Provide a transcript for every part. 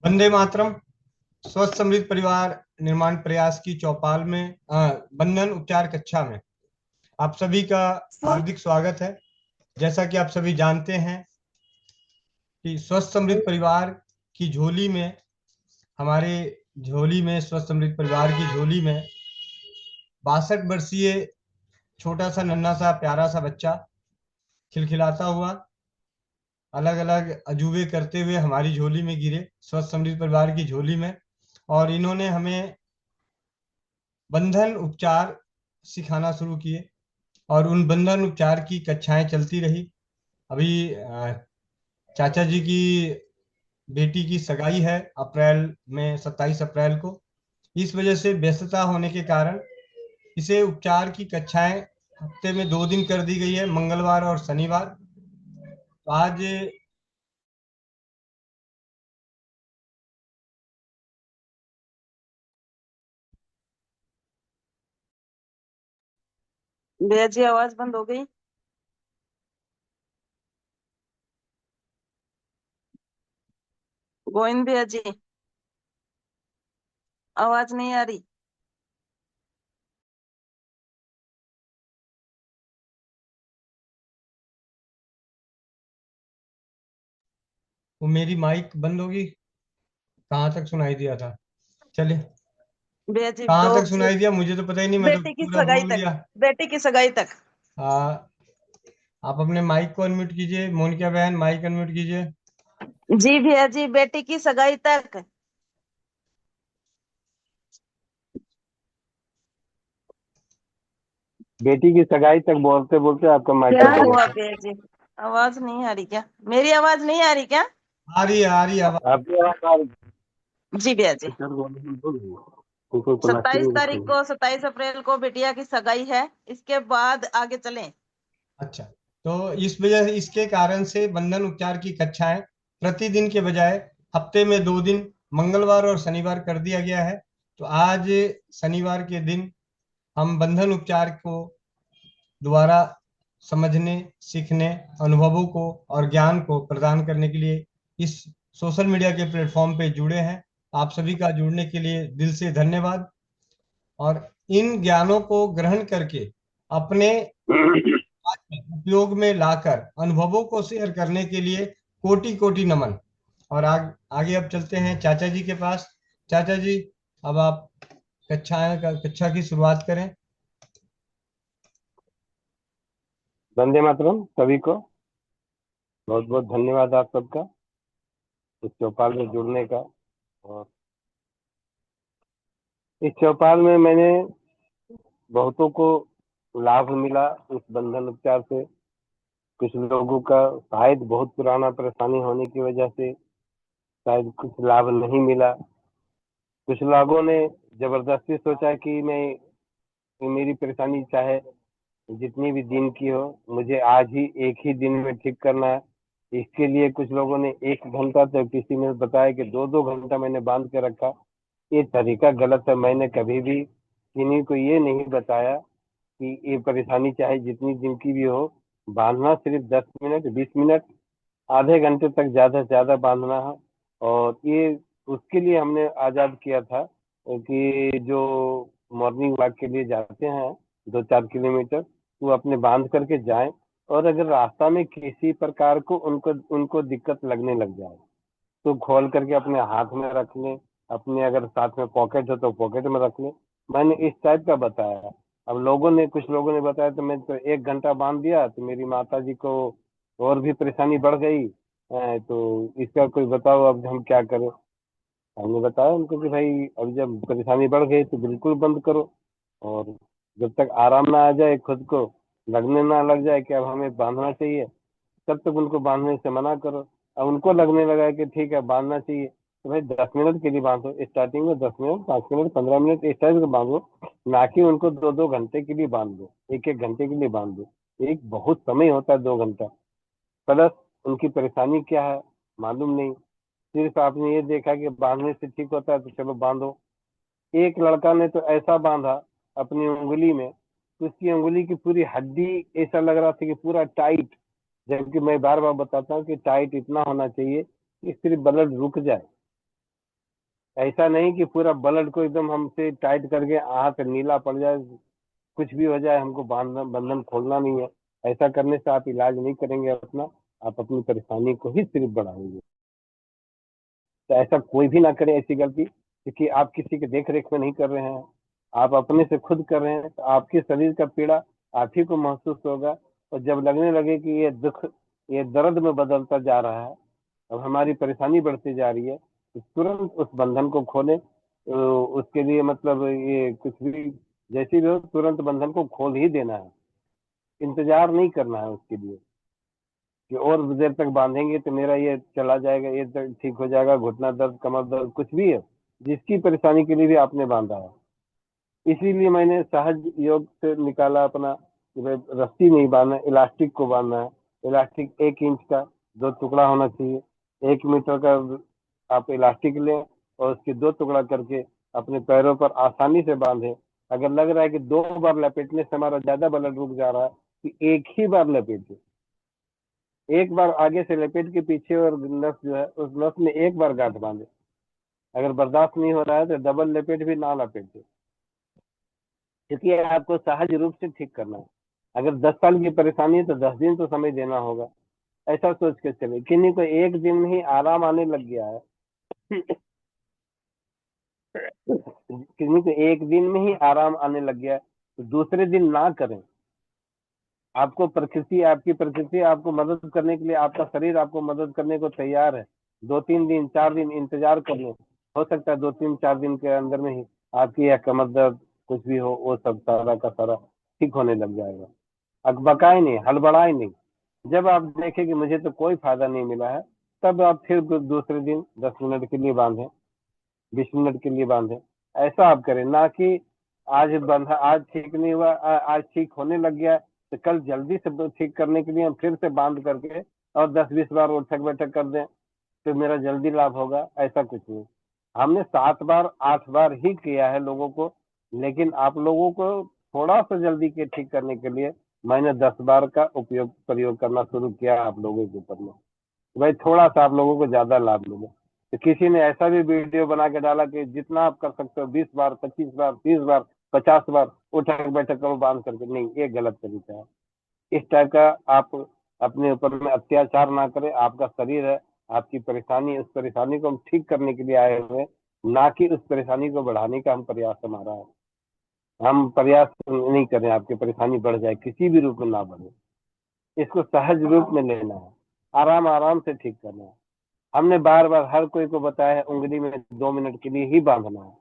वंदे मातरम। स्वस्थ समृद्ध परिवार निर्माण प्रयास की चौपाल में बंधन उपचार कक्षा में आप सभी का हार्दिक स्वागत है। जैसा कि आप सभी जानते हैं कि स्वस्थ समृद्ध परिवार की झोली में हमारे झोली में स्वस्थ समृद्ध परिवार की झोली में 62 वर्षीय छोटा सा नन्हा सा प्यारा सा बच्चा खिलखिलाता हुआ अलग अलग अजूबे करते हुए हमारी झोली में गिरे, स्वस्थ समृद्ध परिवार की झोली में। और इन्होंने हमें बंधन उपचार सिखाना शुरू किए और उन बंधन उपचार की कक्षाएं चलती रही। अभी चाचा जी की बेटी की सगाई है अप्रैल में, 27 अप्रैल को। इस वजह से व्यस्तता होने के कारण इसे उपचार की कक्षाएं हफ्ते में 2 दिन कर दी गई है, मंगलवार और शनिवार। तो आज भैया जी आवाज बंद हो गई। गोविंद भैया जी आवाज नहीं आ रही। वो मेरी माइक बंद होगी। कहाँ तक सुनाई दिया था? चलिए, भैया जी कहाँ तो तक सुनाई दिया मुझे तो पता ही नहीं, मैं तो बेटे की पूरा सगाई बोल तक, दिया। बेटे की सगाई तक। आ, आप अपने माइक को अनम्यूट कीजिए, मोनिका बहन माइक अनम्यूट कीजिए। जी भैया जी, बेटे की सगाई तक। बेटी की सगाई तक बोलते बोलते आपका माइक क्या कट गया हुआ था। भैया जी? आवाज नहीं आ रही क्या? मेरी आवाज नहीं आ रही क्या? आ रही है, आ रही है आवाज। आपकी आवाज आ रही जी भैया जी, है। उनको प्लास्टिक 27 तारीख में को, 27 अप्रैल को बिटिया की सगाई है। इसके बाद आगे चलें। अच्छा, तो इस वजह से इसके कारण से बंधन उपचार की कक्षाएं प्रतिदिन के बजाय हफ्ते में 2 दिन, मंगलवार और शनिवार कर दिया गया है। तो आज शनिवार के दिन हम बंधन उपचार को दोबारा समझने, सीखने, अनुभवों को और ज्ञान को प्रदान करने के लिए इस सोशल मीडिया के प्लेटफॉर्म पे जुड़े हैं। आप सभी का जुड़ने के लिए दिल से धन्यवाद। और इन ज्ञानों को ग्रहण करके अपने उपयोग में लाकर अनुभवों को शेयर करने के लिए कोटि कोटि नमन। और आगे अब चलते हैं चाचा जी के पास। चाचा जी, अब आप कक्षा की शुरुआत करें। वंदे मातरम सभी को। बहुत बहुत धन्यवाद आप सबका इस चौपाल में जुड़ने का। और इस चौपाल में मैंने बहुतों को लाभ मिला इस बंधन उपचार से। कुछ लोगों का शायद बहुत पुराना परेशानी होने की वजह से शायद कुछ लाभ नहीं मिला। कुछ लोगों ने जबरदस्ती सोचा कि मैं, मेरी परेशानी चाहे जितनी भी दिन की हो, मुझे आज ही एक ही दिन में ठीक करना है। इसके लिए कुछ लोगों ने 1 घंटा, तो किसी ने बताया कि 2-2 घंटा मैंने बांध के रखा। ये तरीका गलत है। मैंने कभी भी किन्हीं को ये नहीं बताया कि ये परेशानी चाहे जितनी दिन की भी हो, बांधना सिर्फ 10 मिनट, 20 मिनट, आधे घंटे तक ज्यादा से ज्यादा बांधना है। और ये उसके लिए हमने आजाद किया था कि जो मॉर्निंग वॉक के लिए जाते हैं 2-4 किलोमीटर, वो अपने बांध करके जाएं। और अगर रास्ता में किसी प्रकार को उनको उनको दिक्कत लगने लग जाए तो खोल करके अपने हाथ में रख लें। अपने अगर साथ में पॉकेट हो तो पॉकेट में रख लें। मैंने इस टाइप का बताया। अब कुछ लोगों ने बताया तो मैं तो 1 घंटा बांध दिया तो मेरी माता जी को और भी परेशानी बढ़ गई। तो इसका कोई बताओ अब हम क्या करें। हमने बताया उनको कि भाई अब जब परेशानी बढ़ गई तो बिल्कुल बंद करो। और जब तक आराम ना आ जाए, खुद को लगने ना लग जाए कि अब हमें बांधना चाहिए, तब तक उनको बांधने से मना करो। अब उनको लगने लगा कि ठीक है बांधना चाहिए, तो भाई 10 मिनट के लिए बांधो। स्टार्टिंग में 10 मिनट, 5 मिनट, 15 मिनट इस टाइप से बांधो। ना कि उनको 2-2 घंटे के लिए बांध दो, 1-1 घंटे के लिए बांध दो। एक बहुत समय होता है 2 घंटा। प्लस उनकी परेशानी क्या है मालूम नहीं। सिर्फ आपने ये देखा कि बांधने से ठीक होता है तो चलो बांधो। एक लड़का ने तो ऐसा बांधा अपनी उंगली में कि उसकी उंगली की पूरी हड्डी ऐसा लग रहा था कि पूरा टाइट। जबकि मैं बार बार बताता हूँ कि टाइट इतना होना चाहिए कि सिर्फ ब्लड रुक जाए। ऐसा नहीं कि पूरा ब्लड को एकदम हमसे टाइट करके हाथ नीला पड़ जाए, कुछ भी हो जाए, हमको बांधना बंधन खोलना नहीं है। ऐसा करने से आप इलाज नहीं करेंगे अपना, आप अपनी परेशानी को ही सिर्फ बढ़ाएंगे। तो ऐसा कोई भी ना करे ऐसी गलती, क्योंकि आप किसी के देख रेख में नहीं कर रहे हैं, आप अपने से खुद कर रहे हैं, तो आपके शरीर का पीड़ा आप ही को महसूस होगा। और जब लगने लगे कि ये दुख, ये दर्द में बदलता जा रहा है, अब हमारी परेशानी बढ़ती जा रही है, तो तुरंत उस बंधन को खोले। उसके लिए मतलब ये कुछ भी जैसी भी हो, तुरंत बंधन को खोल ही देना है, इंतजार नहीं करना है उसके लिए कि और देर तक बांधेंगे तो मेरा ये चला जाएगा, ये ठीक हो जाएगा, घुटना दर्द, कमर दर्द, कुछ भी है, जिसकी परेशानी के लिए भी आपने बांधा है। इसीलिए मैंने सहज योग से निकाला अपना कि भाई रस्सी नहीं बांधना, इलास्टिक को बांधना है। इलास्टिक 1 इंच का 2 टुकड़ा होना चाहिए, 1 मीटर का आप इलास्टिक लें और उसके 2 टुकड़ा करके अपने पैरों पर आसानी से बांधे। अगर लग रहा है कि 2 बार लपेटने से हमारा ज्यादा ब्लड रुक जा रहा है, कि एक ही बार लपेटे, एक बार आगे से लपेट के पीछे और नस जो है उस नस में एक बार गांठ बांधे। अगर बर्दाश्त नहीं हो रहा है तो डबल लपेट भी ना लपेटे, क्योंकि आपको सहज रूप से ठीक करना है। अगर 10 साल की परेशानी है तो 10 दिन तो समय देना होगा। ऐसा सोच के चले, किन्हीं को एक दिन में ही आराम आने लग गया है, किन्हीं को एक दिन में ही आराम आने लग गया है, तो दूसरे दिन ना करें। आपको प्रकृति, आपकी प्रकृति आपको मदद करने के लिए, आपका शरीर आपको मदद करने को तैयार है। 2-3 दिन 4 दिन इंतजार कर लें, हो सकता है 2-3-4 दिन के अंदर में ही आपकी यह कमर दर्द कुछ भी हो वो सब सारा का सारा ठीक होने लग जाएगा। अकबकाए नहीं, हड़बड़ाए नहीं। जब आप देखें कि मुझे तो कोई फायदा नहीं मिला है, तब आप फिर दूसरे दिन 10 मिनट के लिए बांधें, 20 मिनट के लिए बांधें। ऐसा आप करें, ना कि आज बंधा, आज ठीक नहीं हुआ, आज ठीक होने लग गया तो कल जल्दी से ठीक करने के लिए हम फिर से बांध करके और 10-20 बार उठक बैठक कर दें तो मेरा जल्दी लाभ होगा। ऐसा कुछ नहीं। हमने 7 बार 8 बार ही किया है लोगों को, लेकिन आप लोगों को थोड़ा सा जल्दी के ठीक करने के लिए मैंने 10 बार का उपयोग प्रयोग करना शुरू किया आप लोगों के ऊपर में। भाई थोड़ा सा आप लोगों को ज्यादा लाभ मिले। तो किसी ने ऐसा भी वीडियो बना के डाला कि जितना आप कर सकते हो 20 बार, 25 बार, 30 बार, 50 बार उठक बैठक करो बांध करके, नहीं, ये गलत तरीका है। इस टाइप का आप अपने ऊपर में अत्याचार ना करें। आपका शरीर है, आपकी परेशानी, उस परेशानी को हम ठीक करने के लिए आए हुए हैं, ना कि उस परेशानी को बढ़ाने का हम प्रयास हमारा है। हम प्रयास नहीं करें आपकी परेशानी बढ़ जाए, किसी भी रूप में ना बढ़े। इसको सहज रूप में लेना है, आराम आराम से ठीक करना है। हमने बार बार हर कोई को बताया है, उंगली में 2 मिनट के लिए ही बांधना है।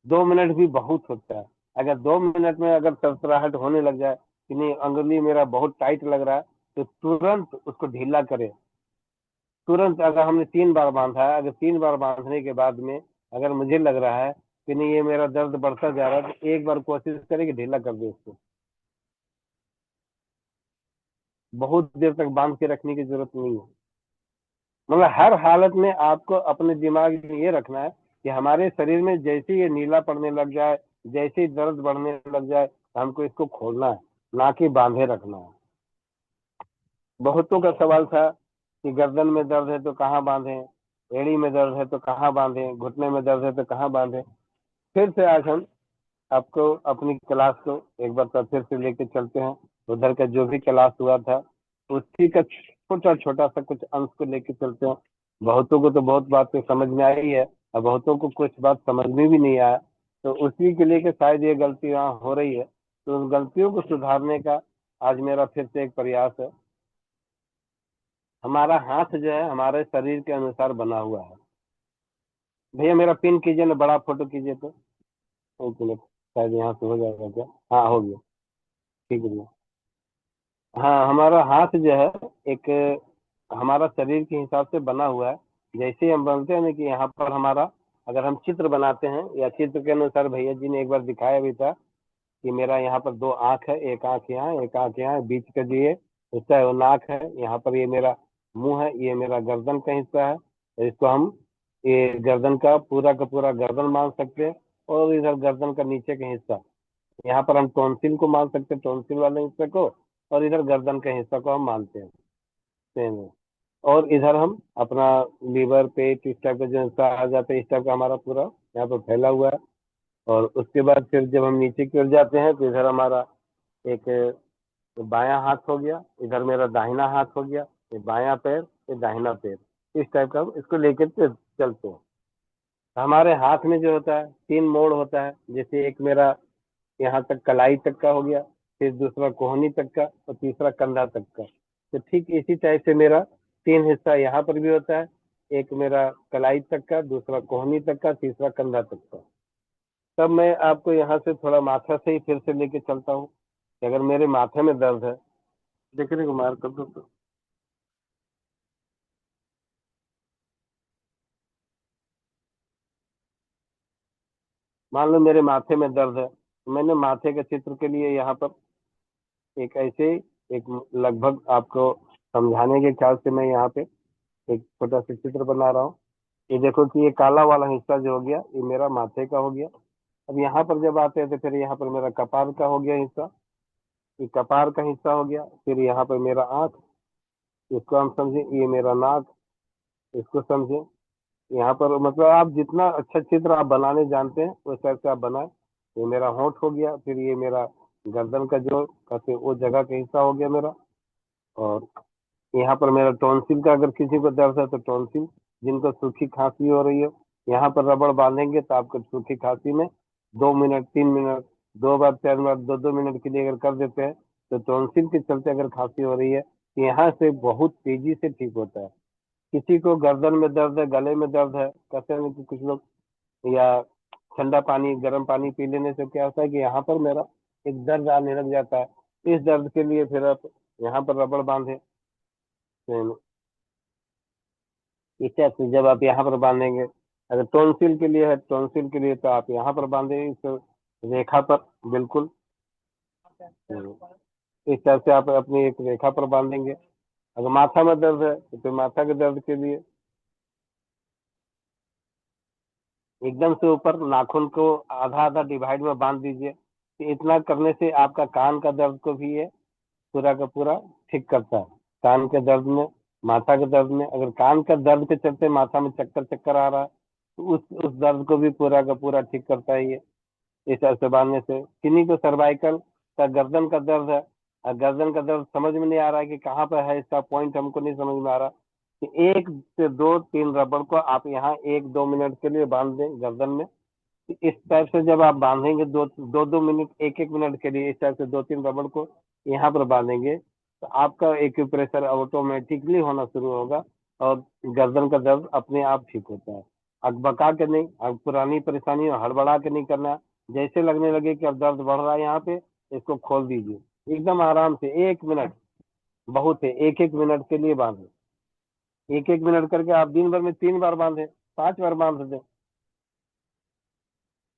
2 मिनट भी बहुत होता है। अगर 2 मिनट में अगर सरसराहट होने लग जाए कि नहीं अंगुली मेरा बहुत टाइट लग रहा है, तो तुरंत उसको ढीला करें। तुरंत, अगर हमने 3 बार बांधा है, अगर 3 बार बांधने के बाद में अगर मुझे लग रहा है कि नहीं ये मेरा दर्द बढ़ता जा रहा है, तो एक बार कोशिश करें कि ढीला कर दे उसको। बहुत देर तक बांध के रखने की जरूरत नहीं है। मतलब हर हालत में आपको अपने दिमाग में ये रखना है कि हमारे शरीर में जैसे ये नीला पड़ने लग जाए, जैसे ही दर्द बढ़ने लग जाए, हमको इसको खोलना है, ना कि बांधे रखना है। बहुतों का सवाल था कि गर्दन में दर्द है तो कहाँ बांधें, एड़ी में दर्द है तो कहाँ बांधें, घुटने में दर्द है तो कहाँ बांधें। फिर से आज हम आपको अपनी क्लास को एक बार तो फिर से लेके चलते हैं। उधर का जो भी क्लास हुआ था उसी का छोटा छोटा सा कुछ अंश को लेके चलते हैं। बहुतों को तो बहुत बात तो समझ में आई है, और बहुतों को कुछ बात समझ में भी नहीं आया, तो उसी के लेके शायद ये गलती यहाँ हो रही है। तो उन गलतियों को सुधारने का आज मेरा फिर से एक प्रयास है। हमारा हाथ जो है हमारे शरीर के अनुसार बना हुआ है। भैया मेरा पिन कीजिए ना, बड़ा फोटो कीजिए तो। एक मिनट, शायद यहाँ से हो जाएगा क्या? हाँ हो गया, ठीक है भैया। हाँ, हमारा हाथ जो है एक हमारा शरीर के हिसाब से बना हुआ है। जैसे हम बोलते हैं ना कि यहाँ पर हमारा, अगर हम चित्र बनाते हैं या चित्र के अनुसार, भैया जी ने एक बार दिखाया भी था कि मेरा यहाँ पर 2 आँख है, एक आँख यहाँ, एक आँख यहाँ, बीच का जो ये हिस्सा है वो नाक है, यहाँ पर ये मेरा मुंह है, ये मेरा गर्दन का हिस्सा है। तो इसको हम ये गर्दन का पूरा गर्दन मान सकते हैं। और इधर गर्दन का नीचे का हिस्सा, यहाँ पर हम टॉन्सिल को मान सकते हैं, टॉन्सिल वाले हिस्से को। और इधर गर्दन के हिस्सा को हम मानते हैं, सेम है। और इधर हम अपना लीवर पेट इस टाइप का जो हिस्सा आ जाता है, इस टाइप का हमारा पूरा यहाँ पर फैला हुआ है। और उसके बाद फिर जब हम नीचे की ओर जाते हैं तो इधर हमारा एक बायां हाथ हो गया, इधर मेरा दाहिना हाथ हो गया, ये बायां पैर, ये दाहिना पैर, इस टाइप का हम इसको लेकर के चलते हैं। हमारे हाथ में जो होता है 3 मोड़ होता है, जैसे एक मेरा यहाँ तक कलाई तक का हो गया, फिर दूसरा कोहनी तक का, और तीसरा कंधा तक का। तो ठीक इसी टाइप से मेरा 3 हिस्सा यहाँ पर भी होता है, एक मेरा कलाई तक का, दूसरा कोहनी तक का, तीसरा कंधा तक का। तब मैं आपको यहाँ से थोड़ा माथा से ही फिर से लेके चलता हूँ कि अगर मेरे माथे में दर्द है, देखने को मार कर दो तो। मान लो मेरे माथे में दर्द है, तो मैंने माथे के चित्र के लिए यहाँ पर एक ऐसे ही एक लगभग आपको समझाने के ख्याल से मैं यहाँ पे एक छोटा सा चित्र बना रहा हूँ। ये देखो कि ये काला वाला हिस्सा जो हो गया, ये मेरा माथे का हो गया। अब यहाँ पर जब आते हैं तो फिर यहाँ पर मेरा कपार का हो गया हिस्सा, ये कपार का हिस्सा हो गया। फिर यहाँ पर मेरा आँख, इसको हम समझे, ये मेरा नाक, इसको समझे। यहाँ पर मतलब आप जितना अच्छा चित्र आप बनाने जानते हैं उस टाइप से आप बनाए। ये मेरा होंठ हो गया, फिर ये मेरा गर्दन का जो कहते हैं वो जगह का हिस्सा हो गया मेरा। और यहाँ पर मेरा टॉन्सिल का, अगर किसी को दर्द है तो टॉन्सिल, जिनको सूखी खांसी हो रही है, यहाँ पर रबड़ बांधेंगे तो आपको सूखी खांसी में 2 मिनट 3 मिनट, 2 बार 4 बार 2 2 मिनट के लिए अगर कर देते हैं तो टॉन्सिल के चलते अगर खांसी हो रही है तो यहाँ से बहुत तेजी से ठीक होता है। किसी को गर्दन में दर्द है, गले में दर्द है, कहते हैं कि कुछ लोग, या ठंडा पानी गर्म पानी पी लेने से क्या होता है कि यहाँ पर मेरा एक दर्द आने लग जाता है। इस दर्द के लिए फिर आप यहाँ पर रबड़ बांधे, इस टाइप से जब आप यहाँ पर बांधेंगे। अगर टॉन्सिल के लिए है, टॉन्सिल के लिए तो आप यहाँ पर बांधे इस रेखा पर, बिल्कुल। इस टाइप से आप अपनी एक रेखा पर बांधेंगे। अगर माथा में दर्द है तो फिर माथा के दर्द के लिए एकदम से ऊपर नाखून को आधा आधा डिवाइड में बांध दीजिए। तो इतना करने से आपका कान का दर्द को भी ये पूरा का पूरा ठीक करता है। कान के दर्द में, माथा के दर्द में, अगर कान का दर्द के चलते माथा में चक्कर चक्कर आ रहा है तो उस दर्द को भी पूरा का पूरा ठीक करता है ये, इस तरह से बांधने से। किन्हीं को सर्वाइकल का गर्दन का दर्द है, और गर्दन का दर्द समझ में नहीं आ रहा है कि कहाँ पर है, इसका पॉइंट हमको नहीं समझ में आ रहा, कि 1 से 2 3 रबड़ को आप यहाँ 1 2 मिनट के लिए बांध दें गर्दन में। इस टाइप से जब आप बांधेंगे 2 2 2 मिनट 1 1 मिनट के लिए, इस टाइप से 2 3 रबड़ को यहाँ पर बांधेंगे तो आपका एक्यूप्रेशर ऑटोमेटिकली होना शुरू होगा, और गर्दन का दर्द अपने आप ठीक होता है। अकबका के नहीं, अब पुरानी परेशानी हड़बड़ा के नहीं करना है। जैसे लगने लगे कि अब दर्द बढ़ रहा है यहाँ पे, इसको खोल दीजिए एकदम आराम से। 1 मिनट बहुत है, 1 1 मिनट के लिए बांधे। 1 1 मिनट करके आप दिन भर में 3 बार बांधे, 5 बार बांध दें।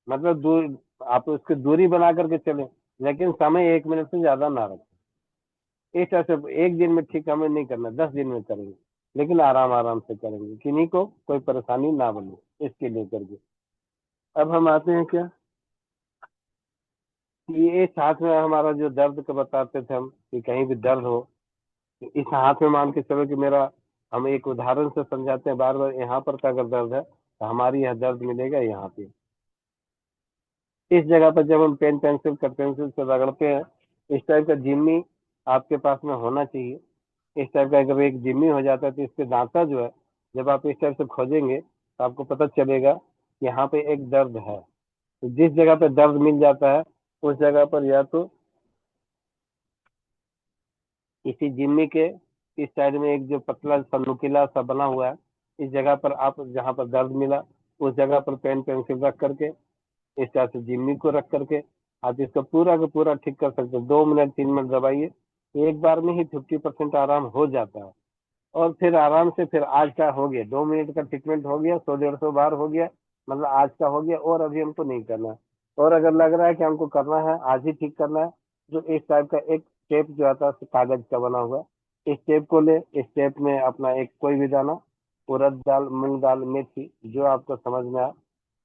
मतलब दूर, आप उसकी दूरी बना करके चलें, लेकिन समय 1 मिनट से ज्यादा ना रखें। इस तरह से एक दिन में ठीक हमें नहीं करना, 10 दिन में करेंगे, लेकिन आराम आराम से करेंगे, किन्हीं को कोई परेशानी ना बने इसके लिए करके। अब हम आते हैं क्या, कि ये साथ में हमारा जो दर्द का बताते थे हम, कि कहीं भी दर्द हो तो इस हाथ में मान के चलो कि मेरा, हम एक उदाहरण से समझाते हैं बार बार। यहाँ पर का अगर दर्द है तो हमारी यह दर्द मिलेगा यहाँ पे, इस जगह पर जब हम पेन पेंसिल का पेंसिल से रगड़ते हैं। इस टाइप का जिम्मी आपके पास में होना चाहिए। इस टाइप का अगर एक जिम्मी हो जाता है तो इसके दांता जो है, जब आप इस टाइप से खोजेंगे तो आपको पता चलेगा कि यहाँ पे एक दर्द है। तो जिस जगह पे दर्द मिल जाता है उस जगह पर या तो इसी जिम्मी के इस साइड में एक जो पतला सा नुकीला सा बना हुआ है, इस जगह पर आप जहाँ पर दर्द मिला उस जगह पर पेन पेंसिल रख करके, इस तरह से जिम्मी को रख करके आप इसका पूरा का पूरा ठीक कर सकते हो। 2 मिनट 3 मिनट दबाइए, एक बार में ही 50% आराम हो जाता है। और फिर आराम से फिर आज का हो गया, 2 मिनट का ट्रीटमेंट हो गया, 100 150 बार हो गया, मतलब आज का हो गया, और अभी हमको नहीं करना है। और अगर लग रहा है कि हमको करना है, आज ही ठीक करना है, जो इस टाइप का एक टेप जो आता है कागज का बना हुआ, इस टेप को ले, इस टेप में अपना एक कोई भी दाना, उड़द दाल, मूंग दाल, मेथी, जो आपको समझ में आए,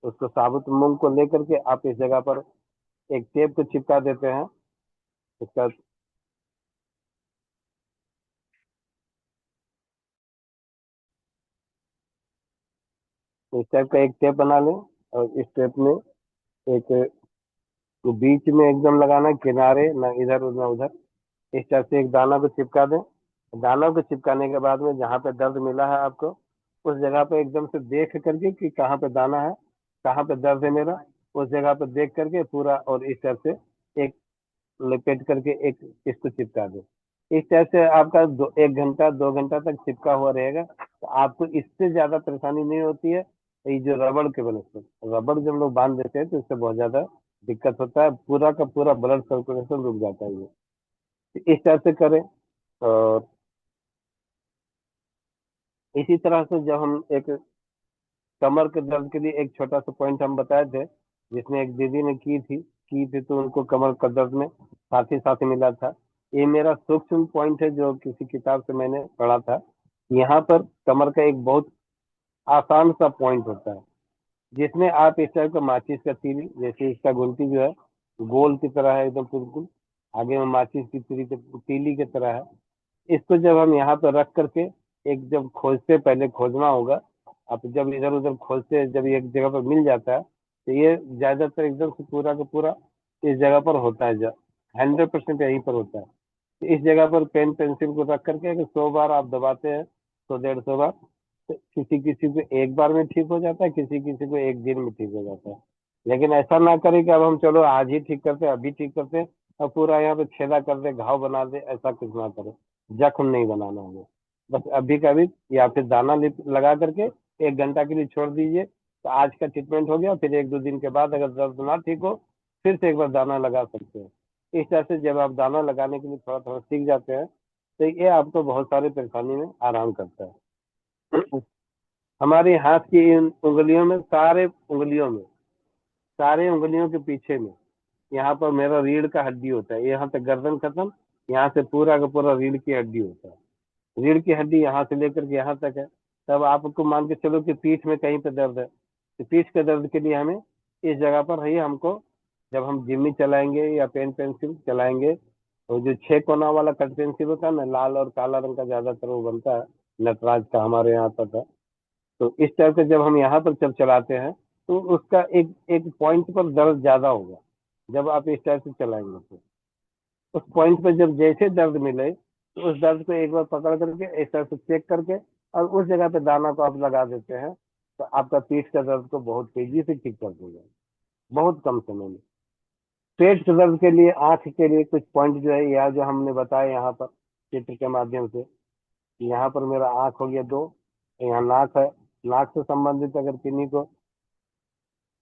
उसको साबुत मूंग को लेकर के आप इस जगह पर एक टेप को चिपका देते हैं। इसका इस टाइप का एक टेप बना लें, और इस टेप में एक बीच में एकदम लगाना, किनारे ना इधर ना उधर, इस टाइप से एक दाना को चिपका दें। दाना को चिपकाने के बाद में जहाँ पे दर्द मिला है आपको, उस जगह पे एकदम से देख करके कि कहाँ पे दाना है, कहाँ पे दर्द है मेरा, उस जगह पे देख करके पूरा, और इस टाइप से एक लपेट करके एक इसको चिपका दे। इस टाइप से आपका 1 घंटा 2 घंटा तक चिपका हुआ रहेगा, तो आपको इससे ज्यादा परेशानी नहीं होती है। ये जो रबड़ के बने से, रबड़ जब लोग बांध देते हैं तो इससे बहुत ज्यादा दिक्कत होता है, पूरा का पूरा ब्लड सर्कुलेशन रुक जाता है ये। तो इस टाइप से करें। और इसी तरह से जब हम एक कमर के दर्द के लिए एक छोटा सा पॉइंट हम बताए थे, जिसमें एक दीदी ने की थी तो उनको कमर का दर्द में साथी साथी मिला था। ये मेरा सूक्ष्म पॉइंट है जो किसी किताब से मैंने पढ़ा था। यहाँ पर कमर का एक बहुत आसान सा पॉइंट होता है, जिसमें आप इस टाइप का माचिस का तीली, जैसे इसका गुंती जो है गोल की तरह है एकदम बिल्कुल, आगे में माचिस की तीली की तरह है। इसको जब हम यहाँ पर रख करके एक जब खोजते, पहले खोजना होगा। आप जब इधर उधर खोजते, जब ये एक जगह पर मिल जाता है तो ये ज्यादातर एकदम से पूरा का पूरा इस जगह पर होता है, 100% यहीं पर होता है। तो इस जगह पर पेन पेंसिल को रख करके अगर 100 बार आप दबाते हैं, 100 150 बार, तो किसी किसी को एक बार में ठीक हो जाता है, किसी किसी को एक दिन में ठीक हो जाता है। लेकिन ऐसा ना करें कि अब हम चलो आज ही ठीक करते हैं, अभी ठीक करते हैं, और पूरा यहाँ पे छेदा कर दे, घाव बना दे, ऐसा कुछ ना करें। जख्म नहीं बनाना हमें, बस अभी का अभी, या फिर दाना लगा करके 1 घंटा के लिए छोड़ दीजिए, तो आज का ट्रीटमेंट हो गया। फिर 1 2 दिन के बाद अगर दर्द ना ठीक हो, फिर से एक बार दाना लगा सकते हैं। इस तरह से जब आप दाना लगाने के लिए थोड़ा थोड़ा सीख जाते हैं, तो ये आपको बहुत सारी परेशानी में आराम करता है। हमारे हाथ की इन उंगलियों में, सारे उंगलियों के पीछे में, यहाँ पर मेरा रीढ़ का हड्डी होता है, यहाँ तक गर्दन खत्म, यहाँ से पूरा का पूरा रीढ़ की हड्डी होता है। रीढ़ की हड्डी यहाँ से लेकर के यहाँ तक है। तब आपको मान के चलो कि पीठ में कहीं पे दर्द है, तो पीठ के दर्द के लिए हमें इस जगह पर ही हमको, जब हम जिम्मी चलाएंगे या पेन पेंसिल चलाएंगे, तो जो 6 कोना वाला कट पेंसिल होता है ना, लाल और काला रंग का ज्यादातर वो बनता है, नटराज का हमारे यहाँ तक है। तो इस टाइप से जब हम यहाँ पर जब चलाते हैं, तो उसका एक एक पॉइंट पर दर्द ज्यादा होगा। जब आप इस टाइप से चलाएंगे तो उस पॉइंट पर जब जैसे दर्द मिले, तो उस दर्द को एक बार पकड़ करके इस तरह से चेक करके, और उस जगह पे दाना को आप लगा देते हैं, तो आपका पीठ का दर्द को बहुत तेजी से ठीक कर देगा, बहुत कम समय में। पेट के दर्द के लिए, आंख के लिए कुछ पॉइंट जो है, या जो हमने बताया यहाँ पर चित्र के माध्यम से, यहाँ पर मेरा आंख हो गया 2, यहाँ नाक है। नाक से संबंधित अगर किन्हीं को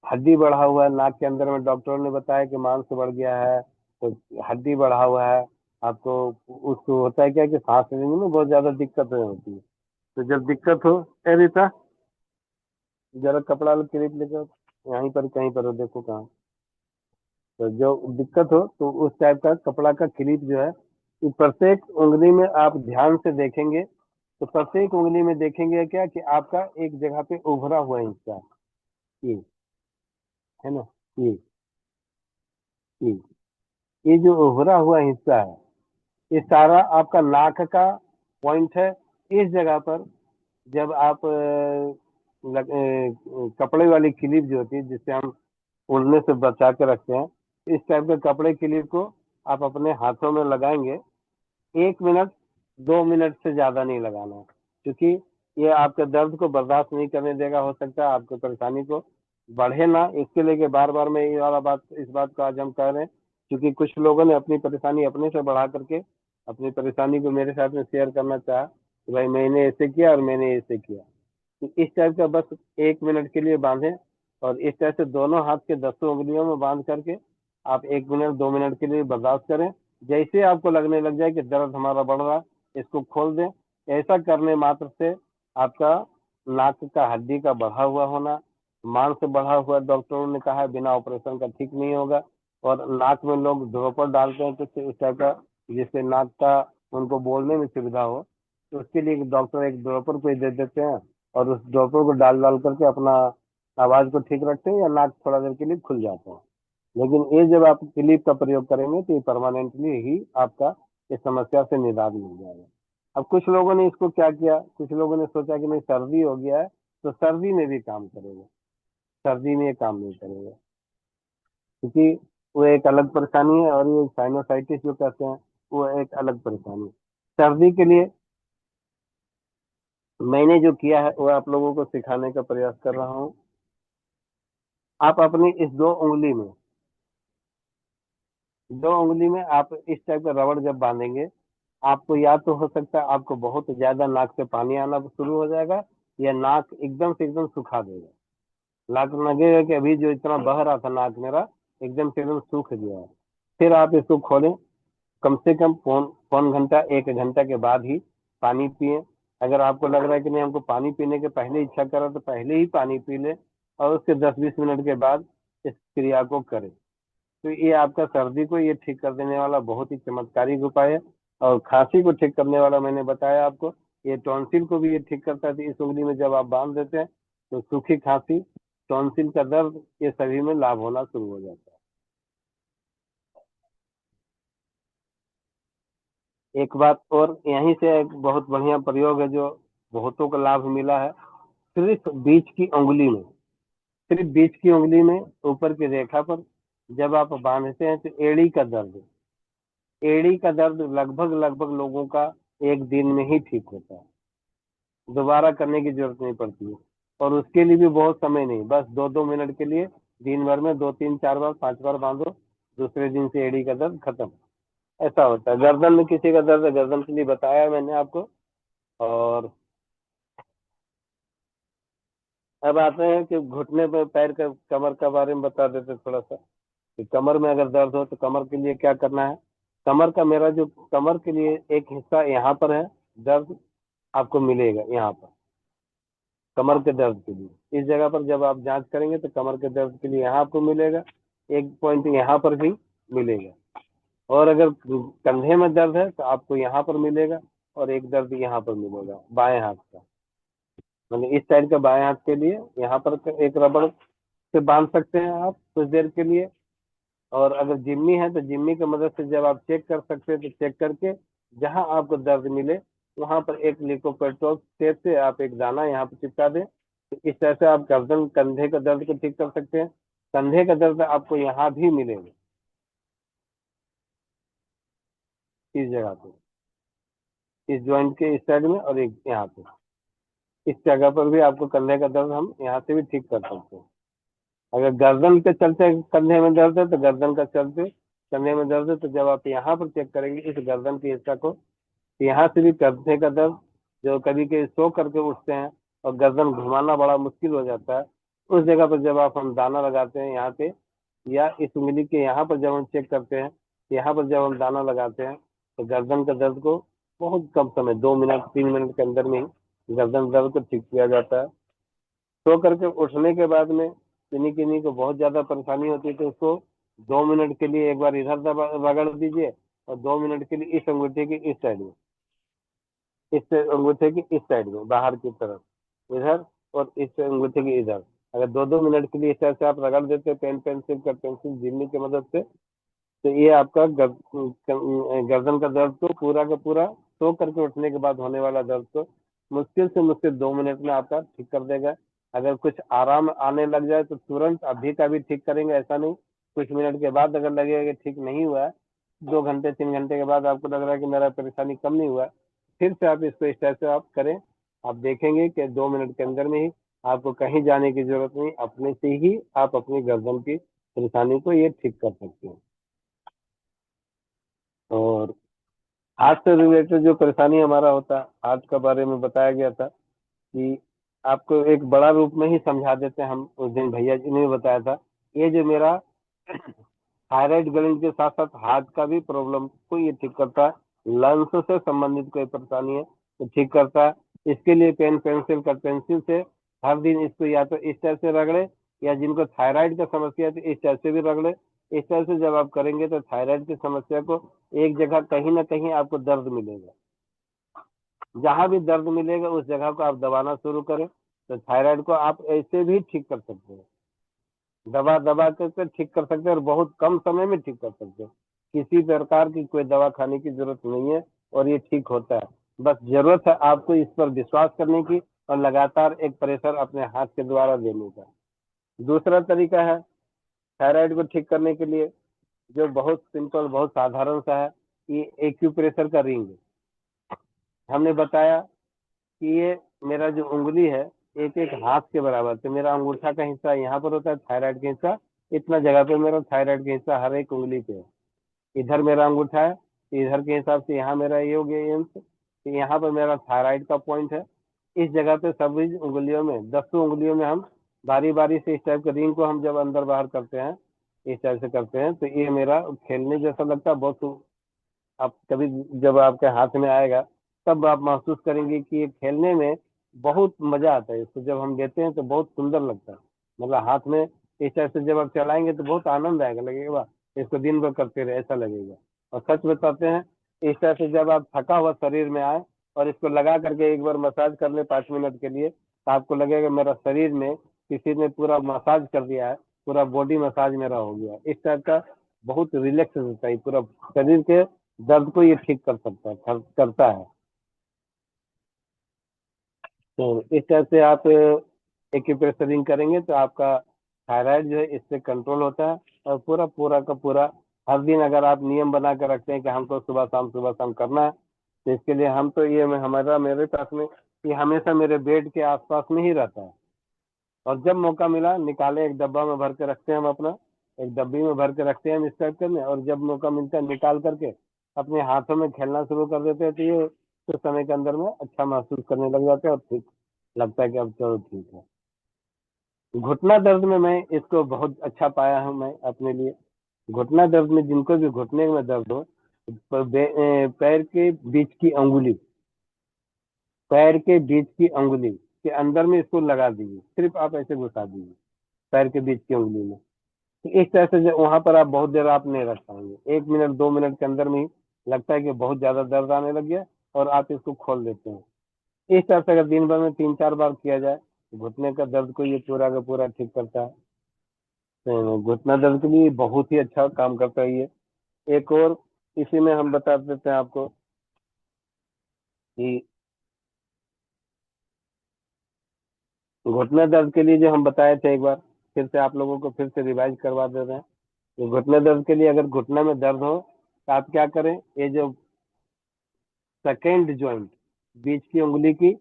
हड्डी बढ़ा हुआ है नाक के अंदर में, डॉक्टरों ने बताया कि मांस बढ़ गया है, तो हड्डी बढ़ा हुआ है आपको, उसको होता है क्या कि सांस लेने में बहुत ज्यादा दिक्कत होती है। तो जब दिक्कत हो, ए रीता जरा कपड़ा क्लिप लेकर, यहीं पर कहीं पर हो, देखो कहाँ। तो जो दिक्कत हो, तो उस टाइप का कपड़ा का क्लिप जो है, कि प्रत्येक उंगली में आप ध्यान से देखेंगे, तो प्रत्येक उंगली में देखेंगे क्या कि आपका एक जगह पे उभरा हुआ हिस्सा, ये है ना, ये ये ये जो उभरा हुआ हिस्सा है, ये सारा आपका नाक का पॉइंट है। इस जगह पर जब आप कपड़े वाली क्लिप जो होती है, जिससे हम उड़ने से बचा के रखते हैं, इस टाइप के कपड़े क्लिप को आप अपने हाथों में लगाएंगे। 1 मिनट 2 मिनट से ज्यादा नहीं लगाना है, क्योंकि ये आपके दर्द को बर्दाश्त नहीं करने देगा। हो सकता है आपको परेशानी को बढ़े ना, इसके लिए बार बार मैं ये वाला बात, इस बात को आज हम कह रहे हैं, क्योंकि कुछ लोगों ने अपनी परेशानी अपने से बढ़ा करके अपनी परेशानी को मेरे साथ में शेयर करना चाहा कि भाई मैंने ऐसे किया और मैंने ऐसे किया। तो इस टाइप का बस 1 मिनट के लिए बांधें, और इस तरह से दोनों हाथ के 10 उंगलियों में बांध करके आप 1 मिनट 2 मिनट के लिए बर्दाश्त करें। जैसे आपको लगने लग जाए कि दर्द हमारा बढ़ रहा है, इसको खोल दें। ऐसा करने मात्र से आपका नाक का हड्डी का बढ़ा हुआ होना, मांस से बढ़ा हुआ, डॉक्टरों ने कहा है बिना ऑपरेशन का ठीक नहीं होगा। और नाक में लोग ड्रॉपर डालते हैं कुछ इस टाइप का, जिससे नाक का उनको बोलने में सुविधा हो, तो उसके लिए डॉक्टर एक ड्रॉपर को ही दे देते हैं, और उस ड्रॉपर को डाल डाल करके अपना आवाज को ठीक रखते हैं, या नाक थोड़ा देर के लिए खुल जाता है। लेकिन ये जब आप क्लिप का प्रयोग करेंगे, तो ये परमानेंटली ही आपका इस समस्या से निदान मिल जाएगा। अब कुछ लोगों ने इसको क्या किया, कुछ लोगों ने सोचा कि नहीं सर्दी हो गया है, तो सर्दी में भी काम करेगा, सर्दी में ये काम नहीं करेगा, क्योंकि वो एक अलग परेशानी है, और ये साइनोसाइटिस जो कहते हैं वो एक अलग परेशानी है। सर्दी के लिए मैंने जो किया है वो आप लोगों को सिखाने का प्रयास कर रहा हूँ। आप अपनी इस दो उंगली में आप इस टाइप का रबड़ जब बांधेंगे, आपको या तो हो सकता है आपको बहुत ज्यादा नाक से पानी आना शुरू हो जाएगा, या नाक एकदम से एकदम सुखा देगा। नाक लगेगा कि अभी जो इतना बह रहा था नाक मेरा एकदम से एकदम सूख गया है। फिर आप इसको खोलें, कम से कम पौन पौन घंटा 1 घंटा के बाद ही पानी पिए। अगर आपको लग रहा है कि नहीं हमको पानी पीने के पहले इच्छा करा, तो पहले ही पानी पी ले, और उसके 10-20 मिनट के बाद इस क्रिया को करें। तो ये आपका सर्दी को ये ठीक कर देने वाला बहुत ही चमत्कारिक उपाय है। और खांसी को ठीक करने वाला मैंने बताया आपको, ये टॉन्सिल को भी ये ठीक करता है। तो इस उंगली में जब आप बांध देते हैं तो सूखी खांसी, टॉन्सिल का दर्द, ये सभी में लाभ होना शुरू हो जाता है। एक बात और यहीं से एक बहुत बढ़िया प्रयोग है जो बहुतों को लाभ मिला है। सिर्फ बीच की उंगली में, सिर्फ बीच की उंगली में ऊपर की रेखा पर जब आप बांधते हैं तो एड़ी का दर्द लगभग लगभग लोगों का 1 दिन में ही ठीक होता है, दोबारा करने की जरूरत नहीं पड़ती है। और उसके लिए भी बहुत समय नहीं, बस 2-2 मिनट के लिए दिन भर में 2-3-4 बार 5 बार बांधो, दूसरे दिन से एड़ी का दर्द खत्म। ऐसा होता है। गर्दन में किसी का दर्द है, गर्दन के लिए बताया मैंने आपको। और अब आते हैं कि घुटने पे पैर का, कमर का बारे में बता देते थोड़ा सा, कि कमर में अगर दर्द हो तो कमर के लिए क्या करना है। कमर का मेरा जो कमर के लिए एक हिस्सा यहाँ पर है, दर्द आपको मिलेगा यहाँ पर, कमर के दर्द के लिए इस जगह पर जब आप जांच करेंगे तो कमर के दर्द के लिए यहाँ आपको मिलेगा, एक पॉइंट यहाँ पर भी मिलेगा। और अगर कंधे में दर्द है तो आपको यहाँ पर मिलेगा, और एक दर्द यहाँ पर मिलेगा बाएं हाथ का, मतलब इस साइड का बाएं हाथ के लिए यहाँ पर एक रबड़ से बांध सकते हैं आप कुछ देर के लिए। और अगर जिम्मी है तो जिम्मी की मदद से जब आप चेक कर सकते हैं तो चेक करके जहां आपको दर्द मिले वहां पर एक लिकोपेट्रोल टेप से आप एक दाना यहाँ पर चिपका दें। तो इस तरह से आप गर्दन कंधे का दर्द को ठीक कर सकते हैं। कंधे का दर्द आपको यहाँ भी मिलेगा, इस जगह पे, इस जॉइंट के इस साइड में, और एक यहाँ पे, इस जगह पर भी आपको कंधे का दर्द हम यहाँ से भी ठीक कर सकते हैं। अगर गर्दन के चलते कंधे में दर्द है तो गर्दन का चलते कंधे में दर्द है, तो जब आप यहाँ पर चेक करेंगे इस गर्दन के हिस्सा को, तो यहाँ से भी कंधे का दर्द, जो कभी कभी सो करके उठते हैं और गर्दन घुमाना बड़ा मुश्किल हो जाता है, उस जगह पर जब आप हम दाना लगाते हैं यहाँ पे, या इस उंगली के यहाँ पर जब हम चेक करते हैं, यहाँ पर जब हम दाना लगाते हैं तो गर्दन का दर्द को बहुत कम समय, 2 मिनट 3 मिनट के अंदर में ही गर्दन दर्द को ठीक किया जाता है। सो करके उठने के बाद में किन्हीं किन्हीं को बहुत ज्यादा परेशानी होती है, तो उसको 2 मिनट के लिए एक बार इधर रगड़ दीजिए, और 2 मिनट के लिए इस अंगूठे की इस साइड में, इस अंगूठे की इस साइड में बाहर की तरफ इधर, और इस अंगूठे की इधर। अगर 2-2 मिनट के लिए इस तरह से आप रगड़ देते हैं पेंसिल जिम्मी की मदद से, तो ये आपका गर्दन का दर्द को पूरा का पूरा, सो करके उठने के बाद होने वाला दर्द को मुश्किल से मुश्किल 2 मिनट में आपका ठीक कर देगा। अगर कुछ आराम आने लग जाए तो तुरंत अभी का भी ठीक करेंगे, ऐसा नहीं। कुछ मिनट के बाद अगर लगेगा कि ठीक नहीं हुआ है, 2 घंटे 3 घंटे के बाद आपको लग रहा है कि मेरा परेशानी कम नहीं हुआ है, फिर से आप इसको इस तरह से आप करें। आप देखेंगे कि 2 मिनट के अंदर में ही आपको कहीं जाने की जरूरत नहीं, अपने से ही आप अपनी गर्दन की परेशानी को ये ठीक कर सकते हैं। और हार्ट से रिलेटेड जो परेशानी हमारा होता है, हार्ट के बारे में बताया गया था कि आपको एक बड़ा रूप में ही समझा देते हैं। हम उस दिन भैया जी ने बताया था, ये जो मेरा थायराइड ग्लैंड के साथ साथ हार्ट का भी प्रॉब्लम को ये ठीक करता है। लंग्स से संबंधित कोई परेशानी है तो ठीक करता है। इसके लिए पेंसिल से हर दिन इसको या तो इस तरह से रगड़े, या जिनको थायराइड का समस्या है तो इस तरह से भी रगड़े। इस तरह से जब आप करेंगे तो थायराइड की समस्या को एक जगह कहीं ना कहीं आपको दर्द मिलेगा, जहां भी दर्द मिलेगा उस जगह को आप दबाना शुरू करें, तो थायराइड को आप ऐसे भी ठीक कर सकते हैं। दबा दबा कर ठीक कर सकते हैं, और बहुत कम समय में ठीक कर सकते हैं। किसी प्रकार की कोई दवा खाने की जरूरत नहीं है, और ये ठीक होता है। बस जरूरत है आपको इस पर विश्वास करने की और लगातार एक प्रेशर अपने हाथ के द्वारा देने का। दूसरा तरीका है थायराइड को ठीक करने के लिए, जो बहुत सिंपल बहुत साधारण सा है, ये एक्यूप्रेशर का रिंग। हमने बताया कि ये मेरा जो उंगली है एक एक हाथ के बराबर, तो मेरा अंगूठा का हिस्सा यहाँ पर होता है, थायराइड का हिस्सा इतना जगह पे मेरा थायराइड का हिस्सा हर एक उंगली पे है। इधर मेरा अंगूठा है तो इधर के हिसाब से यहाँ मेरा ये हो गया ये अंश, तो यहाँ पर मेरा थायराइड का पॉइंट है। इस जगह पे सभी उंगलियों में 10 उंगलियों में हम बारी बारी से इस टाइप के रिंग को हम जब अंदर बाहर करते हैं, इस टाइप से करते हैं, तो ये मेरा खेलने जैसा लगता है बहुत। आप कभी जब आपके हाथ में आएगा तब आप महसूस करेंगे कि ये खेलने में बहुत मजा आता है। इसको जब हम लेते हैं तो बहुत सुंदर लगता है, मतलब हाथ में इस टाइप से जब आप चलाएंगे तो बहुत आनंद आएगा, लगेगा वाह इसको दिन भर करते रहे ऐसा लगेगा। और सच बताते हैं, इस टाइप से जब आप थका हुआ शरीर में आए और इसको लगा करके एक बार मसाज कर ले 5 मिनट के लिए, तो आपको लगेगा मेरा शरीर में किसी ने पूरा मसाज कर दिया है, पूरा बॉडी मसाज मेरा हो गया। इस टाइप का बहुत रिलैक्स होता है, पूरा शरीर के दर्द को ये ठीक कर सकता है, करता है। तो इस तरह से आप एक्यूप्रेशरिंग करेंगे तो आपका थायराइड जो है इससे कंट्रोल होता है। और पूरा पूरा का पूरा हर दिन अगर आप नियम बना कर रखते हैं कि हमको सुबह शाम करना है, तो इसके लिए हम तो ये हमारा मेरे पास में ये हमेशा मेरे बेड के आसपास में ही रहता है। और जब मौका मिला निकाले एक डब्बा में भर के रखते हैं हम अपना, एक डब्बी में भर के रखते हैं हम इस टाइप करने, और जब मौका मिलता है निकाल करके अपने हाथों में खेलना शुरू कर देते हैं, तो ये कुछ समय के अंदर में अच्छा महसूस करने लग जाते हैं और ठीक लगता है कि अब चलो ठीक है। घुटना दर्द में मैं इसको बहुत अच्छा पाया हूँ मैं अपने लिए। घुटना दर्द में जिनको भी घुटने में दर्द हो, पैर के बीच की अंगुली, पैर के बीच की अंगुली के अंदर में इसको लगा दीजिए, सिर्फ आप ऐसे घुसा दीजिए पैर के बीच की अंगुली में। तो इस तरह से वहां पर आप बहुत देर आप नहीं रख पाएंगे, 1 मिनट 2 मिनट के अंदर में ही लगता है कि बहुत ज्यादा दर्द आने लग गया और आप इसको खोल देते हैं। इस तरह से अगर दिन भर में 3-4 बार किया जाए तो घुटने का दर्द को ये पूरा का पूरा ठीक करता है। तो घुटना दर्द के लिए बहुत ही अच्छा काम करता है ये। एक और इसी में हम बता देते हैं आपको कि घुटना दर्द के लिए जो हम बताए थे एक बार, फिर से आप लोगों को फिर से रिवाइज करवा दे रहे हैं। तो घुटने दर्द के लिए अगर घुटना में दर्द हो तो आप क्या करें, ये जो सेकेंड जॉइंट बीच की उंगली की,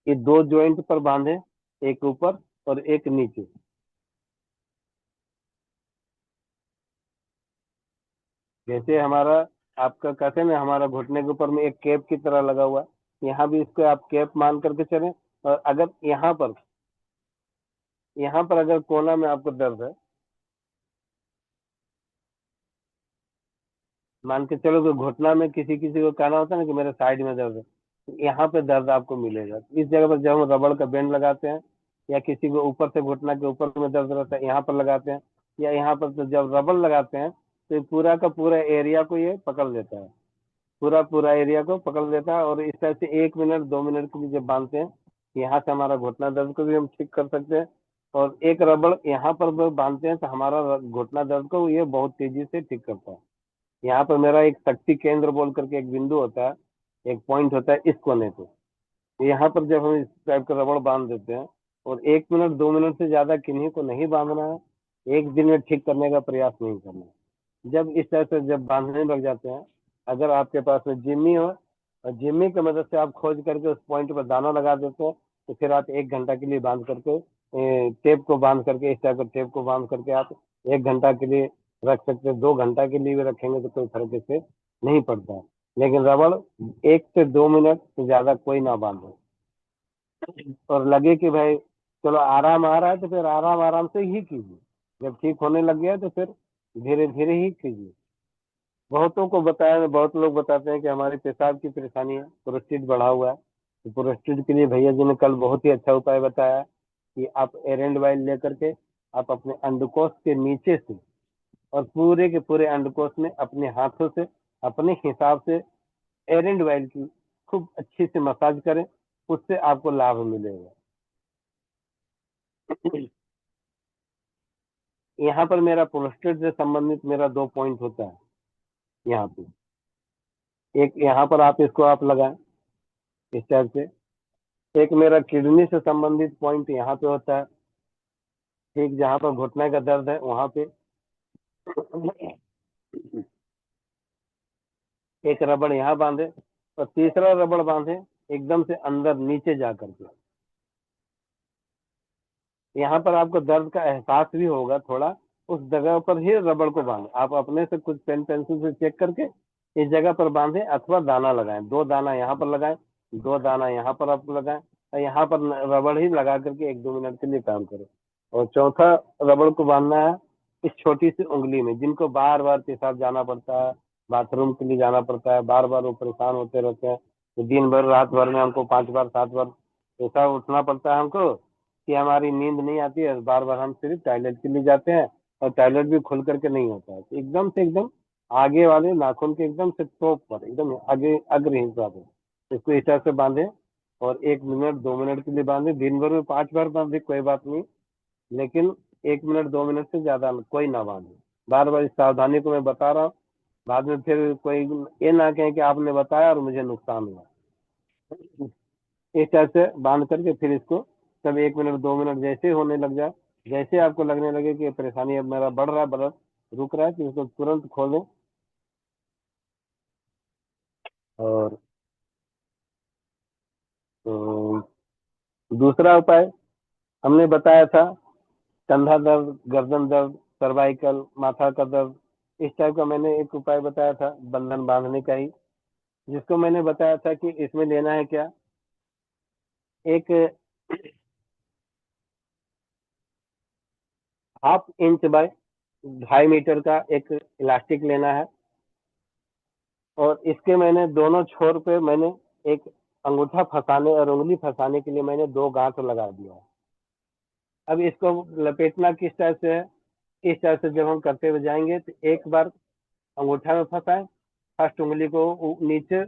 ये 2 जॉइंट पर बांधे, एक ऊपर और एक नीचे। जैसे हमारा आपका कहते हैं ना, हमारा घुटने के ऊपर में एक कैप की तरह लगा हुआ है, यहाँ भी इसको आप कैप मान करके चलें। और अगर यहाँ पर अगर कोना में आपको दर्द है, मान के चलो कि घुटना में किसी किसी को कहना होता है ना कि मेरे साइड में दर्द है, तो यहाँ पे दर्द आपको मिलेगा। इस जगह पर जब हम रबड़ का बैंड लगाते हैं, या किसी को ऊपर से घुटना के ऊपर में दर्द रहता है यहाँ पर लगाते हैं, या यहाँ पर तो जब रबड़ लगाते हैं तो ये पूरा का पूरा एरिया को ये पकड़ लेता है, पूरा पूरा एरिया को पकड़ लेता है। और इस तरह से 1 मिनट 2 मिनट के लिए जब बांधते हैं, यहाँ से हमारा घुटना दर्द को भी हम ठीक कर सकते हैं। और एक रबड़ यहाँ पर जब बांधते हैं तो हमारा घुटना दर्द को ये बहुत तेजी से ठीक करता है। यहाँ पर मेरा एक शक्ति केंद्र बोल करके एक बिंदु होता है, एक पॉइंट होता है इस कोने पे। तो यहाँ पर जब हम इस टाइप का रबड़ बांध देते हैं, और 1 मिनट 2 मिनट से ज्यादा किन्हीं को नहीं बांधना है, एक दिन में ठीक करने का प्रयास नहीं करना है। जब इस तरह से जब बांधने लग जाते हैं, अगर आपके पास में जिम्मी हो और जिम्मी की मदद से आप खोज करके उस पॉइंट पर दाना लगा देते हैं, तो फिर आप 1 घंटा के लिए बांध करके टेप को बांध करके, इस टाइप का टेप को बांध करके आप 1 घंटा के लिए रख सकते हैं। 2 घंटा के लिए भी रखेंगे तो कोई फर्क इससे नहीं पड़ता है। लेकिन रबड़ 1 से 2 मिनट से ज्यादा कोई ना बांधे। और लगे कि भाई चलो आराम आ रहा है तो फिर आराम आराम से ही कीजिए, जब ठीक होने लग गया तो फिर धीरे धीरे ही कीजिए। बहुतों को बताया, बहुत लोग बताते हैं कि हमारी पेशाब की परेशानी है, प्रोस्टेट बढ़ा हुआ है। तो प्रोस्टेट के लिए भैया जी ने कल बहुत ही अच्छा उपाय बताया कि आप एरेंड ऑयल लेकर के आप अपने अंडकोश के नीचे से और पूरे के पूरे अंडकोश में अपने हाथों से अपने हिसाब से एरेंड ऑयल की खूब अच्छी से मसाज करें, उससे आपको लाभ मिलेगा। यहाँ पर मेरा प्रोस्टेट से संबंधित मेरा 2 पॉइंट होता है यहाँ पे। एक यहाँ पर आप इसको आप लगाएं इस टाइप से। एक मेरा किडनी से संबंधित पॉइंट यहाँ पे होता है, ठीक जहाँ पर घुटने का दर्द है वहां पे। एक रबड़ यहाँ बांधे और तीसरा रबड़ बांधे एकदम से अंदर नीचे जा करके। यहाँ पर आपको दर्द का एहसास भी होगा थोड़ा, उस जगह पर ही रबड़ को बांधे। आप अपने से कुछ पेन पेंसिल से चेक करके इस जगह पर बांधे अथवा दाना लगाएं। 2 दाना यहाँ पर लगाएं, 2 दाना यहाँ पर आप लगाएं और यहाँ पर रबड़ ही लगा करके 1-2 मिनट के लिए काम करें। और चौथा रबड़ को बांधना है इस छोटी सी उंगली में। जिनको बार बार पेशाब जाना पड़ता है, बाथरूम के लिए जाना पड़ता है, बार बार वो परेशान होते रहते हैं, तो दिन भर रात भर में हमको 5 बार 7 बार ऐसा उठना पड़ता है हमको कि हमारी नींद नहीं आती है, बार बार हम सिर्फ टॉयलेट के लिए जाते हैं और टॉयलेट भी खुल करके नहीं होता है। तो एकदम से एकदम आगे वाले नाखून के एकदम से टॉप पर एकदम आगे अग्र हिस्सा पे इसको इस तरह से बांधे और 1 मिनट 2 मिनट के लिए बांधे। दिन भर में 5 बार बांधे कोई बात नहीं, लेकिन 1 मिनट 2 मिनट से ज्यादा कोई ना बांधे। बार बार इस सावधानी को मैं बता रहा हूँ, बाद में फिर कोई ये ना कहे कि आपने बताया और मुझे नुकसान हुआ। इस तरह से बांध करके फिर इसको सब 1 मिनट 2 मिनट जैसे होने लग जाए, जैसे आपको लगने लगे कि ये परेशानी अब मेरा बढ़ रहा है रुक रहा है, तो इसको तुरंत खोलें। और दूसरा उपाय हमने बताया था कंधा दर्द, गर्दन दर्द, सर्वाइकल, माथा का दर्द, इस टाइप का मैंने एक उपाय बताया था बंधन बांधने का ही, जिसको मैंने बताया था कि इसमें लेना है क्या, एक 1/2 इंच बाय 2.5 मीटर का एक इलास्टिक लेना है और इसके मैंने दोनों छोर पे मैंने एक अंगूठा फंसाने और उंगली फंसाने के लिए मैंने 2 गांठ लगा दिया है। अब इसको लपेटना किस तरह से है, इस तरह से जब हम करते हुए जाएंगे तो एक बार अंगूठा में फंसाएं, फर्स्ट उंगली को नीचे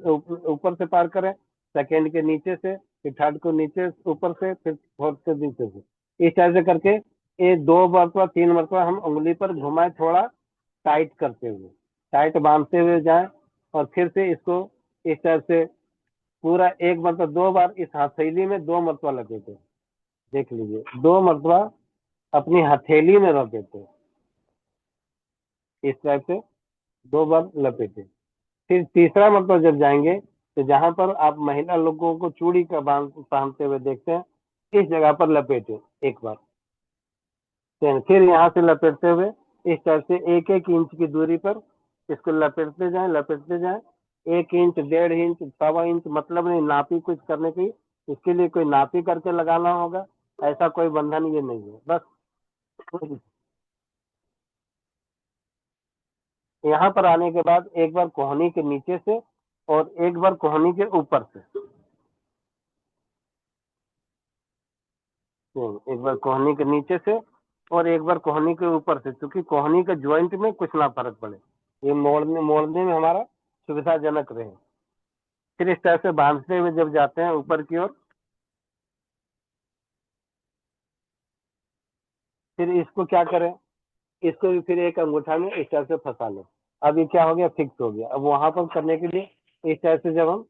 ऊपर से पार करें, सेकेंड के नीचे से, फिर थर्ड को नीचे ऊपर से, फिर फोर्थ से नीचे से, इस तरह से करके ये 2 मरतबा 3 मरतबा हम उंगली पर घुमाए, थोड़ा टाइट करते हुए, टाइट बांधते हुए जाएं और फिर से इसको इस तरह से पूरा 1 मरतबा 2 बार इस हथेली में 2 मरतबा लपेटे। देख लीजिए 2 मरतबा अपनी हथेली में लपेटे, इस टाइप से 2 बार लपेटे। फिर तीसरा मरतबा जब जाएंगे तो जहां पर आप महिला लोगों को चूड़ी का बांध पहनते हुए देखते हैं, इस जगह पर लपेटे एक बार। फिर यहाँ से लपेटते हुए इस तरह से 1-1 इंच की दूरी पर इसको लपेटते जाएं। 1 इंच 1.5 इंच 1.25 इंच, मतलब नहीं नापी कुछ करने की, इसके लिए कोई नापी करके लगाना होगा, ऐसा कोई बंधन ये नहीं है। बस यहाँ पर आने के बाद एक बार कोहनी के नीचे से और एक बार कोहनी के ऊपर से, एक बार कोहनी के नीचे से और एक बार कोहनी के ऊपर से, क्योंकि कोहनी के ज्वाइंट में कुछ ना फर्क पड़े, ये मोड़ने मोड़ने में हमारा सुविधाजनक रहे। फिर इस तरह से बांधते हुए जब जाते हैं ऊपर की ओर, फिर इसको क्या करें, इसको भी फिर एक अंगूठा में इस तरह से फंसा लें। अब ये क्या हो गया, फिक्स हो गया। अब वहां पर करने के लिए इस तरह से जब हम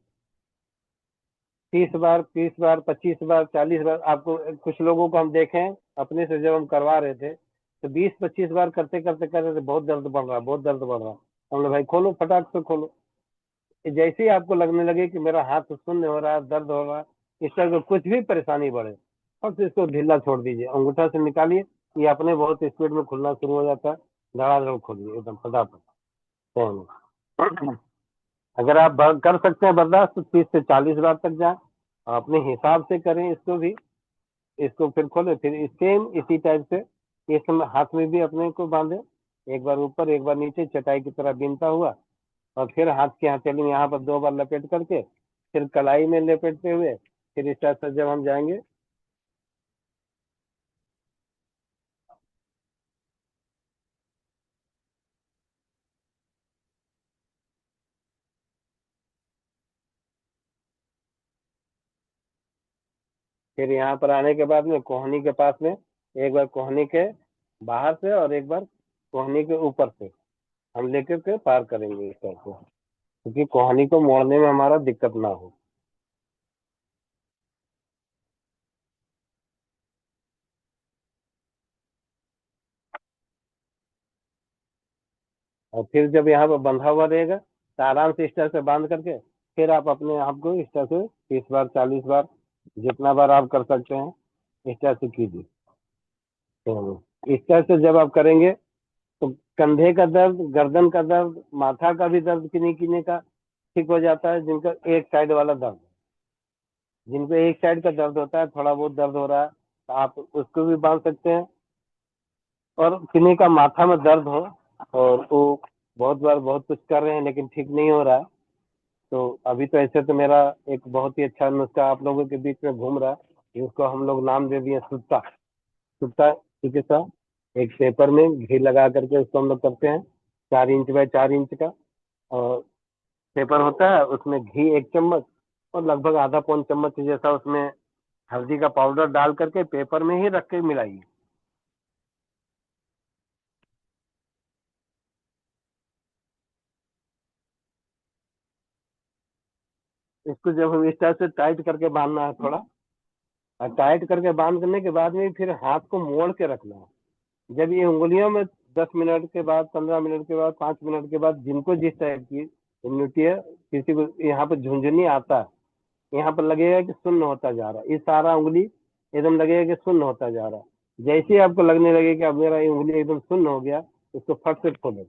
30 बार 30 बार 25 बार 40 बार, आपको कुछ लोगों को हम देखें अपने से जब हम करवा रहे थे तो 20-25 बार करते करते करते बहुत दर्द बढ़ रहा, बहुत दर्द बढ़ रहा। हमने भाई खोलो, फटाक से खोलो। जैसे ही आपको लगने लगे कि मेरा हाथ शून्य हो रहा है, दर्द हो रहा है, इस तरह का कुछ भी परेशानी बढ़े, बस इसको ढीला छोड़ दीजिए, अंगूठा से निकालिए, ये अपने बहुत स्पीड में खुलना शुरू हो जाता है। धड़ाधड़ खोलिए एकदम फटाफट। अगर आप कर सकते हैं बर्दाश्त तो 30 से 40 बार तक जाए, अपने हिसाब से करें इसको भी। इसको फिर खोले, फिर सेम इसी टाइप से इस समय हाथ में भी अपने को बांधे, एक बार ऊपर एक बार नीचे चटाई की तरह बीनता हुआ, और फिर हाथ की हथेली में यहाँ पर 2 बार लपेट करके फिर कलाई में लपेटते हुए फिर इस तरह से जब हम जाएंगे, फिर यहाँ पर आने के बाद में कोहनी के पास में एक बार कोहनी के बाहर से और एक बार कोहनी के ऊपर से हम लेकर के पार करेंगे इस तरह से, क्योंकि कोहनी को मोड़ने में हमारा दिक्कत ना हो। और फिर जब यहाँ पर बंधा हुआ रहेगा तो आराम से इस तरह से बांध करके फिर आप अपने आप को इस तरह से 30 बार 40 बार जितना बार आप कर सकते हैं इस तरह से कीजिए। तो इस तरह से जब आप करेंगे तो कंधे का दर्द, गर्दन का दर्द, माथा का भी दर्द किन्हीं किन्हीं का ठीक हो जाता है, जिनका एक साइड वाला दर्द, जिनको एक साइड का दर्द होता है, थोड़ा बहुत दर्द हो रहा है तो आप उसको भी बांध सकते हैं। और किन्हीं का माथा में दर्द हो और वो बहुत बार बहुत कुछ कर रहे हैं लेकिन ठीक नहीं हो रहा है, तो अभी तो ऐसे तो मेरा एक बहुत ही अच्छा नुस्खा आप लोगों के बीच में घूम रहा है, जिसको हम लोग नाम दे दिए सुत्ता। सुत्ता चिकित्सा। एक पेपर में घी लगा करके उसको हम लोग करते हैं, 4 इंच बाय 4 इंच का। और पेपर होता है, उसमें घी 1 चम्मच और लगभग आधा पौन चम्मच जैसा उसमें हल्दी का पाउडर डाल करके पेपर में ही रख के मिलाइए। इसको जब हम इस तरह से टाइट करके बांधना है थोड़ा, और टाइट करके बांध करने के बाद में फिर हाथ को मोड़ के रखना है। जब ये उंगलियों में 10 मिनट के बाद, 15 मिनट के बाद, 5 मिनट के बाद जिनको जिस टाइप की इम्यूनिटी है, किसी को यहाँ पर झुंझुनी आता है, यहाँ पर लगेगा कि शून्य होता जा रहा है, ये सारा उंगली एकदम लगेगा कि शून्य होता जा रहा है। जैसे ही आपको लगने लगे कि अब मेरा ये उंगली एकदम शून्य हो गया, उसको फट से खोलो।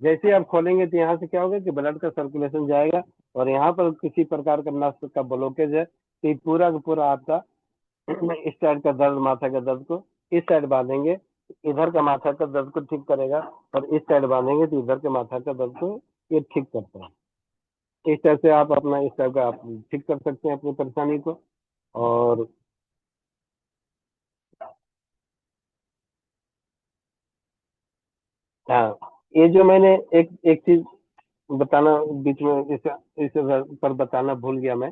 जैसे ही आप खोलेंगे तो यहाँ से क्या होगा कि ब्लड का सर्कुलेशन जाएगा, और यहाँ पर किसी प्रकार का नस का ब्लॉकेज है तो ये पूरा का पूरा आपका इस साइड का दर्द, माथा का दर्द को इस साइड बांधेंगे, इधर का माथा का दर्द को ठीक करेगा, और इस साइड बांधेंगे तो इधर के माथा का दर्द को ये ठीक करता है। इस तरह से आप अपना इस तरह का आप ठीक कर सकते हैं अपनी परेशानी को। और हाँ, ये जो मैंने एक एक चीज बताना बीच में इस पर बताना भूल गया मैं।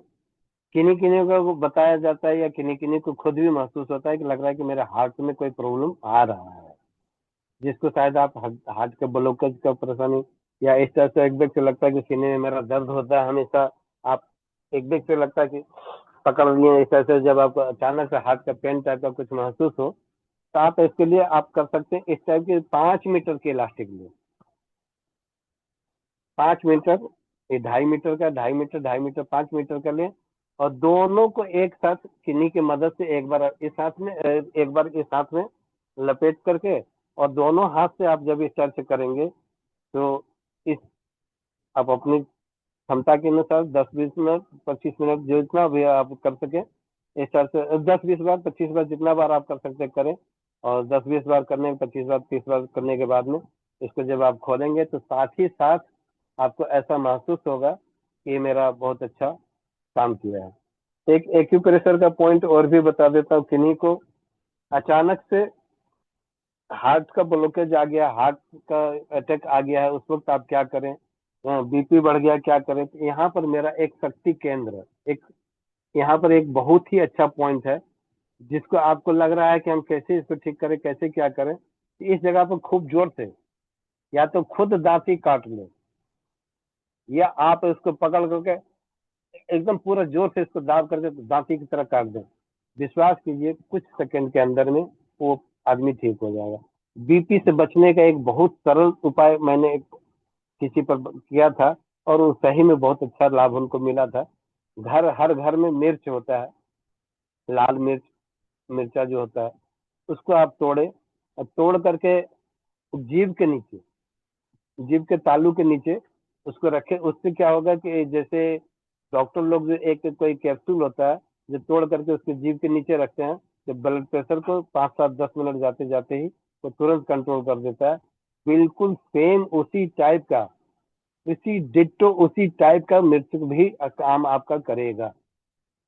किन्हीं किन्हीं को बताया जाता है या किन्हीं किन्हीं को खुद भी महसूस होता है कि लग रहा है कि मेरे हार्ट में कोई प्रॉब्लम आ रहा है, जिसको शायद आप हार्ट के ब्लॉकेज का परेशानी, या इस तरह से एक व्यक्ति लगता है कि सीने में मेरा दर्द होता है हमेशा। आप एक व्यक्ति लगता है कि पकड़ लिए इस तरह से, जब आपको अचानक से हार्ट का पेन टाइप का कुछ महसूस हो, तो आप इसके लिए आप कर सकते हैं इस टाइप के 5 मीटर के इलास्टिक लिए। 5 मीटर, ये 2.5 मीटर का, 2.5 मीटर, 2.5 मीटर, 5 मीटर का लें, और दोनों को एक साथ किन्नी की मदद से एक बार इस हाथ में, एक बार इस हाथ में लपेट करके, और दोनों हाथ से आप जब इस तरह से करेंगे तो इस आप अपनी क्षमता के अनुसार 10-20 मिनट, 25 मिनट, जो इतना भी आप कर सके इस तरह से 10-20 बार, 25 बार, जितना बार आप कर सकते करें। और 10-20 बार करने, 25 बार, 30 बार करने के बाद में इसको जब आप खोलेंगे तो साथ ही साथ आपको ऐसा महसूस होगा कि ये मेरा बहुत अच्छा काम किया है। एक एक्यूप्रेशर का पॉइंट और भी बता देता हूँ। किन्हीं को अचानक से हार्ट का ब्लॉकेज आ गया, हार्ट का अटैक आ गया है, उस वक्त आप क्या करें, बीपी बढ़ गया क्या करें, तो यहाँ पर मेरा एक शक्ति केंद्र है, एक यहाँ पर एक बहुत ही अच्छा पॉइंट है, जिसको आपको लग रहा है कि हम कैसे इसको ठीक करें, कैसे क्या करें, तो इस जगह पर खूब जोर से या तो खुद दांती काट लें, या आप इसको पकड़ करके एकदम पूरा जोर से इसको दाब करके दांती की तरह काट दें। विश्वास कीजिए कुछ सेकंड के अंदर में वो आदमी ठीक हो जाएगा। बीपी से बचने का एक बहुत सरल उपाय मैंने किसी पर किया था, और वो सही में बहुत अच्छा लाभ उनको मिला था। हर घर में मिर्च होता है, लाल मिर्च, मिर्चा जो होता है, उसको आप तोड़े, और तोड़ करके जीभ के नीचे, जीभ के तालू के नीचे उसको रखे। उससे क्या होगा कि जैसे डॉक्टर लोग जो एक कोई कैप्सूल होता है जो तोड़ करके उसके जीभ के नीचे रखते हैं, जब ब्लड प्रेशर को 5-7-10 मिनट जाते जाते ही वो तुरंत कंट्रोल कर देता है। बिल्कुल सेम उसी टाइप का, उसी डिट्टो उसी टाइप का मिर्च भी काम आपका करेगा।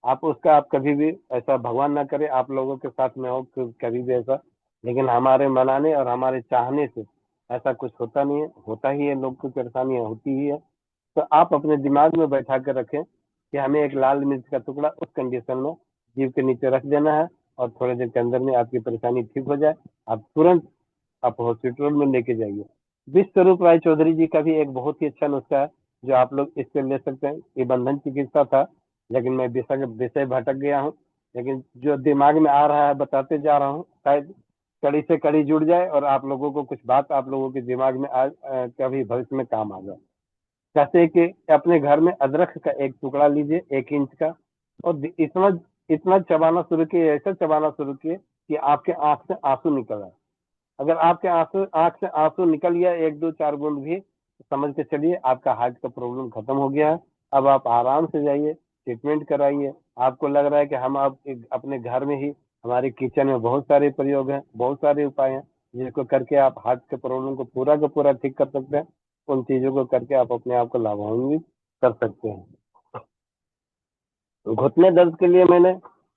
आप उसका आप कभी भी ऐसा, भगवान ना करे आप लोगों के साथ में हो कभी भी ऐसा, लेकिन हमारे मनाने और हमारे चाहने से ऐसा कुछ होता नहीं है। होता ही है, लोग को परेशानियां होती ही है। तो आप अपने दिमाग में बैठा कर रखें कि हमें एक लाल मिर्च का टुकड़ा उस कंडीशन में जीभ के नीचे रख देना है, और थोड़ी देर के अंदर में आपकी परेशानी ठीक हो जाए। आप तुरंत आप हॉस्पिटल में लेके जाइए। विश्वरूप राय चौधरी जी का भी एक बहुत ही अच्छा नुस्खा है जो आप लोग इससे ले सकते हैं। ये बंधन चिकित्सा था, लेकिन मैं विषय विषय भटक गया हूँ, लेकिन जो दिमाग में आ रहा है बताते जा रहा हूँ, शायद कड़ी से कड़ी जुड़ जाए और आप लोगों को कुछ बात आप लोगों के दिमाग में कभी भविष्य में काम आ जाए। जैसे कि अपने घर में अदरक का एक टुकड़ा लीजिए 1 इंच का, और इतना इतना चबाना शुरू किए, ऐसा चबाना शुरू किए कि आपके आंख से आंसू निकल आए। अगर आपके आंख से आंसू निकल गया 1 2 4 बूंद भी, तो समझ के चलिए आपका हार्ट का प्रॉब्लम खत्म हो गया है। अब आप आराम से जाइए, ट्रीटमेंट कराइए। आपको लग रहा है कि हम अब अपने घर में ही, हमारे किचन में बहुत सारे प्रयोग हैं, बहुत सारे उपाय हैं जिसको करके आप हार्ट के प्रॉब्लम को पूरा का पूरा ठीक कर सकते हैं। उन चीजों को करके आप अपने आप को लाभान्वित कर सकते हैं। घुटने दर्द के लिए मैंने,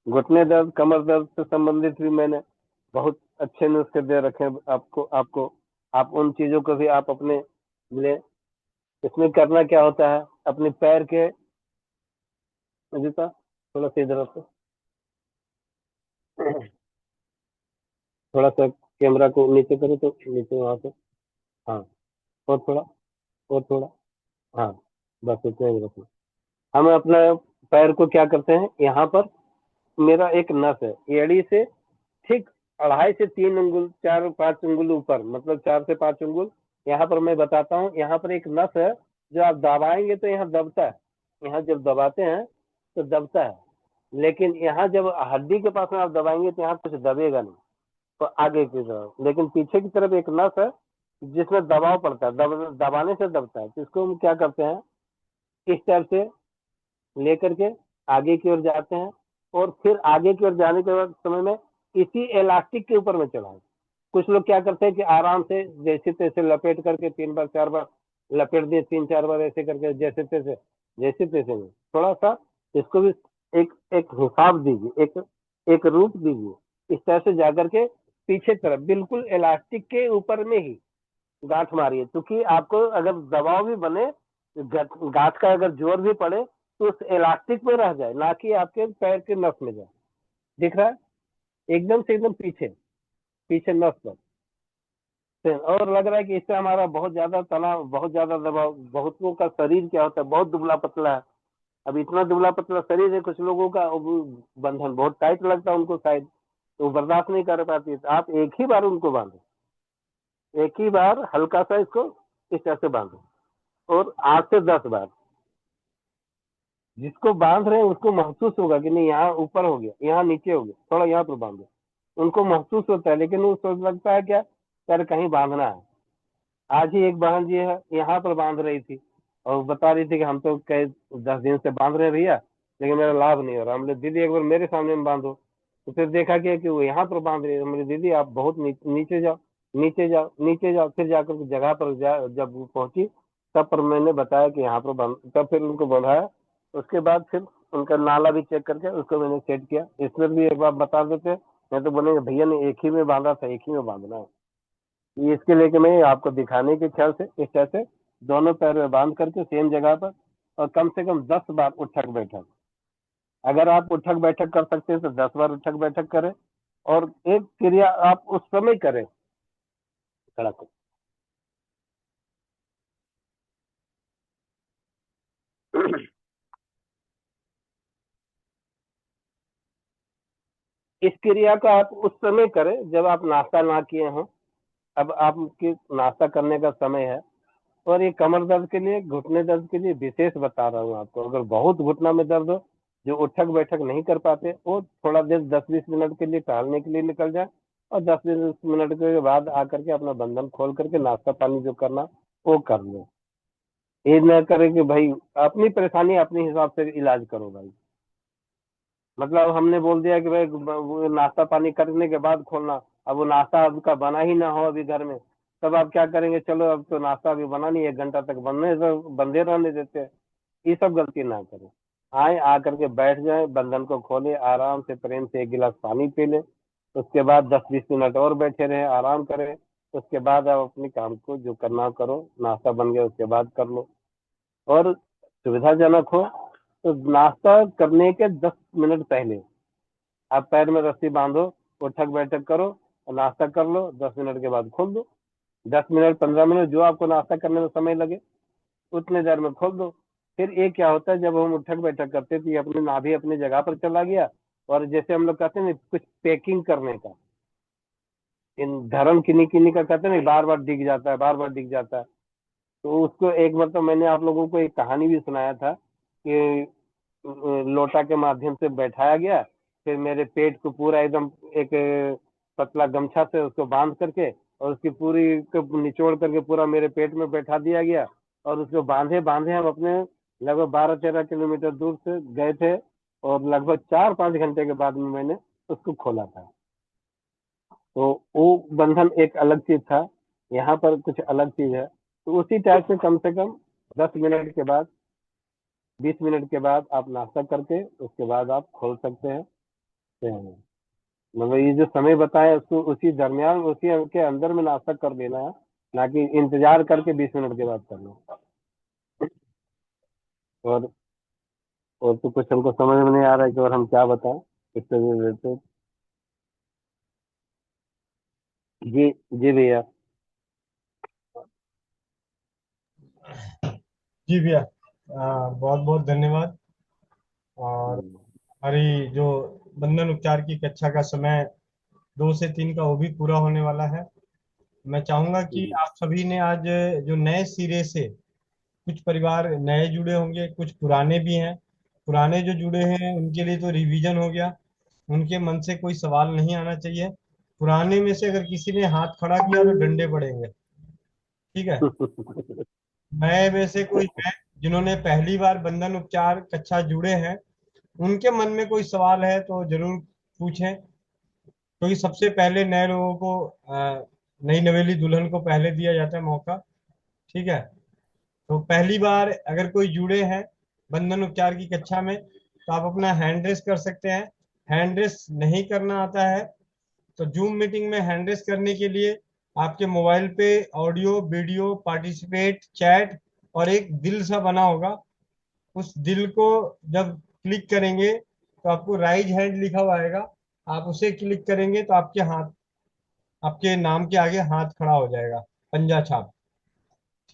घुटने दर्द कमर दर्द से संबंधित भी मैंने बहुत अच्छे नुस्खे दे रखे हैं आपको। आप उन चीजों को भी आप अपने ले। इसमें करना क्या होता है, अपने पैर के, अजीता थोड़ा सा इधर रखो, थोड़ा सा कैमरा को नीचे करो तो नीचे वहां से, हाँ, और थोड़ा, और थोड़ा, हाँ, बस इतना ही रखो। हम अपना पैर को क्या करते हैं, यहाँ पर मेरा एक नस है, एड़ी से ठीक 2.5 से 3 अंगुल, 4 5 अंगुल ऊपर, मतलब 4 से 5 अंगुल, यहाँ पर मैं बताता हूँ। यहाँ पर एक नस है, जो आप दबाएंगे तो यहाँ दबता है, यहाँ जब दबाते हैं तो दबता है, लेकिन यहाँ जब हड्डी के पास में आप दबाएंगे तो यहाँ कुछ दबेगा नहीं, तो आगे की तरफ। लेकिन पीछे की तरफ एक नस है जिसमें दबाव पड़ता है, दबाने से दबता है। तो इसको हम क्या करते हैं, इस टाइप से लेकर के आगे की ओर जाते हैं, और फिर आगे की ओर जाने के बाद समय में इसी इलास्टिक के ऊपर में चढ़ाएं। कुछ लोग क्या करते हैं कि आराम से जैसे तैसे लपेट करके 3 बार 4 बार लपेट दिए, 3 4 बार ऐसे करके जैसे तैसे में थोड़ा सा इसको भी एक एक हिसाब दीजिए, एक रूप दीजिए। इस तरह से जाकर के पीछे तरफ बिल्कुल इलास्टिक के ऊपर में ही गांठ मारिए, क्योंकि आपको अगर दबाव भी बने, गांठ का अगर जोर भी पड़े तो उस इलास्टिक में रह जाए, ना कि आपके पैर के नस में जाए। दिख रहा है, एकदम से एकदम पीछे, पीछे नस पर। और लग रहा है कि इससे हमारा बहुत ज्यादा तनाव, बहुत ज्यादा दबाव, बहुतों का शरीर क्या होता है, बहुत दुबला पतला है। अब इतना दुबला पतला शरीर है, कुछ लोगों का बंधन बहुत टाइट लगता है उनको शायद, तो वो बर्दाश्त नहीं कर पाती। तो आप एक ही बार उनको बांधो, एक ही बार हल्का सा इसको इस तरह से बांधो, और 8 से 10 बार। जिसको बांध रहे हैं उसको महसूस होगा कि नहीं यहाँ ऊपर हो गया, यहाँ नीचे हो गया, थोड़ा यहाँ पर बांधो, उनको महसूस होता है। लेकिन वो सोच लगता है क्या, यार कहीं बांधना है। आज ही एक बहन जी है, यहाँ पर बांध रही थी, और बता रही थी कि हम तो कई 10 दिन से बांध रहे भैया, लेकिन मेरा लाभ नहीं हो रहा। हमने दीदी एक बार मेरे सामने में बांधो, तो फिर देखा गया कि वो यहाँ पर बांध रही है। मेरी दीदी आप बहुत नीचे जाओ, नीचे जाओ, नीचे जाओ। फिर जाकर के जगह पर जब वो पहुंची, तब पर मैंने बताया कि यहाँ पर तब फिर उनको बढ़ाया। उसके बाद फिर उनका नाला भी चेक करके उसको मैंने सेट किया। इसमें भी एक बार बता देते, मैं तो बोलेंगे भैया ने एक ही में बांधा था, एक ही में बांधना है। ये इसके लेके मैं आपको दिखाने के ख्याल से इस तरह से दोनों पैर में बांध करके सेम जगह पर, और कम से कम 10 बार उठक बैठक। अगर आप उठक बैठक कर सकते हैं तो 10 बार उठक बैठक करें, और एक क्रिया आप उस समय करें, खड़ा कर। इस क्रिया का आप उस समय करें जब आप नाश्ता ना किए हों। अब आपके नाश्ता करने का समय है। और ये कमर दर्द के लिए, घुटने दर्द के लिए विशेष बता रहा हूँ आपको। अगर बहुत घुटना में दर्द हो, जो उठक बैठक नहीं कर पाते, वो थोड़ा देर 10 20 मिनट के लिए टहलने के लिए निकल जाए, और 10 20 मिनट के बाद आकर के अपना बंधन खोल करके नाश्ता पानी जो करना वो कर लो। ये न करे कि भाई अपनी परेशानी अपने हिसाब से इलाज करो भाई। मतलब हमने बोल दिया कि भाई वो नाश्ता पानी करने के बाद खोलना, अब वो नाश्ता आपका बना ही ना हो अभी घर में, तब आप क्या करेंगे, चलो अब तो नाश्ता अभी बना नहीं, 1 घंटा तक बंदे रहने देते हैं। ये सब गलती ना करें। आए, आकर के बैठ जाए, बंधन को खोले, आराम से प्रेम से 1 गिलास पानी पी ले। उसके बाद 10 20 मिनट और बैठे रहे, आराम करें। उसके बाद आप अपने काम को जो करना करो, नाश्ता बन गया उसके बाद कर लो। और सुविधाजनक हो तो नाश्ता करने के 10 मिनट पहले आप पैर में रस्सी बांधो, उठक बैठक करो, और नाश्ता कर लो, 10 मिनट के बाद खोल दो। 10 मिनट 15 मिनट जो आपको नाश्ता करने में समय लगे उतने देर में खोल दो। फिर ये क्या होता है, जब हम उठक बैठक करते थे, ये अपने नाभि अपनी जगह पर चला गया, और जैसे हम लोग कहते हैं ना कुछ पैकिंग करने का, इन धर्म किन्नी किन्नी का कहते हैं ना, बार बार दिख जाता है, बार बार दिख जाता है। तो उसको एक मतलब मैंने आप लोगों को एक कहानी भी सुनाया था कि लोटा के माध्यम से बैठाया गया, फिर मेरे पेट को पूरा एकदम एक पतला गमछा से उसको बांध करके और उसकी पूरी को निचोड़ करके पूरा मेरे पेट में बैठा दिया गया, और उसको बांधे बांधे हम अपने लगभग 12-13 किलोमीटर दूर से गए थे, और लगभग 4-5 घंटे के बाद में मैंने उसको खोला था। तो वो बंधन एक अलग चीज था, यहाँ पर कुछ अलग चीज है। तो उसी टाइप से कम 10 मिनट के बाद, 20 मिनट के बाद आप नाश्ता करके उसके बाद आप खोल सकते हैं। तो मतलब ये जो समय बताया उसको उसी दरमियान उसी के अंदर में नाश्ता कर देना है, ना कि इंतजार करके 20 मिनट के बाद करना। और और तो कुछ हमको समझ में नहीं आ रहा है कि और हम क्या बताएं इससे रिलेटेड। जी जी भैया। जी भैया, बहुत बहुत धन्यवाद। और हमारी जो बंधन उपचार की कक्षा का समय 2 से 3 का वो भी पूरा होने वाला है। मैं चाहूंगा कि जी आप सभी ने आज जो नए सिरे से कुछ परिवार नए जुड़े होंगे, कुछ पुराने भी हैं। पुराने जो जुड़े हैं उनके लिए तो रिवीजन हो गया, उनके मन से कोई सवाल नहीं आना चाहिए। पुराने में से अगर किसी ने हाथ खड़ा किया तो डंडे पड़ेंगे। ठीक है। नए में से कोई है जिन्होंने पहली बार बंधन उपचार कक्षा जुड़े हैं, उनके मन में कोई सवाल है तो जरूर पूछें, क्योंकि सबसे पहले नए लोगों को नई नवेली दुल्हन को पहले दिया जाता है मौका। ठीक है। तो पहली बार अगर कोई जुड़े हैं बंधन उपचार की कक्षा में तो आप अपना हैंड रेस कर सकते हैं। हैंड रेस नहीं करना आता है तो जूम मीटिंग में हैंड रेस करने के लिए आपके मोबाइल पे ऑडियो वीडियो पार्टिसिपेट चैट और एक दिल सा बना होगा, उस दिल को जब क्लिक करेंगे तो आपको राइज हैंड लिखा हुआ आएगा। आप उसे क्लिक करेंगे तो आपके हाथ, आपके नाम के आगे हाथ खड़ा हो जाएगा, पंजा छाप।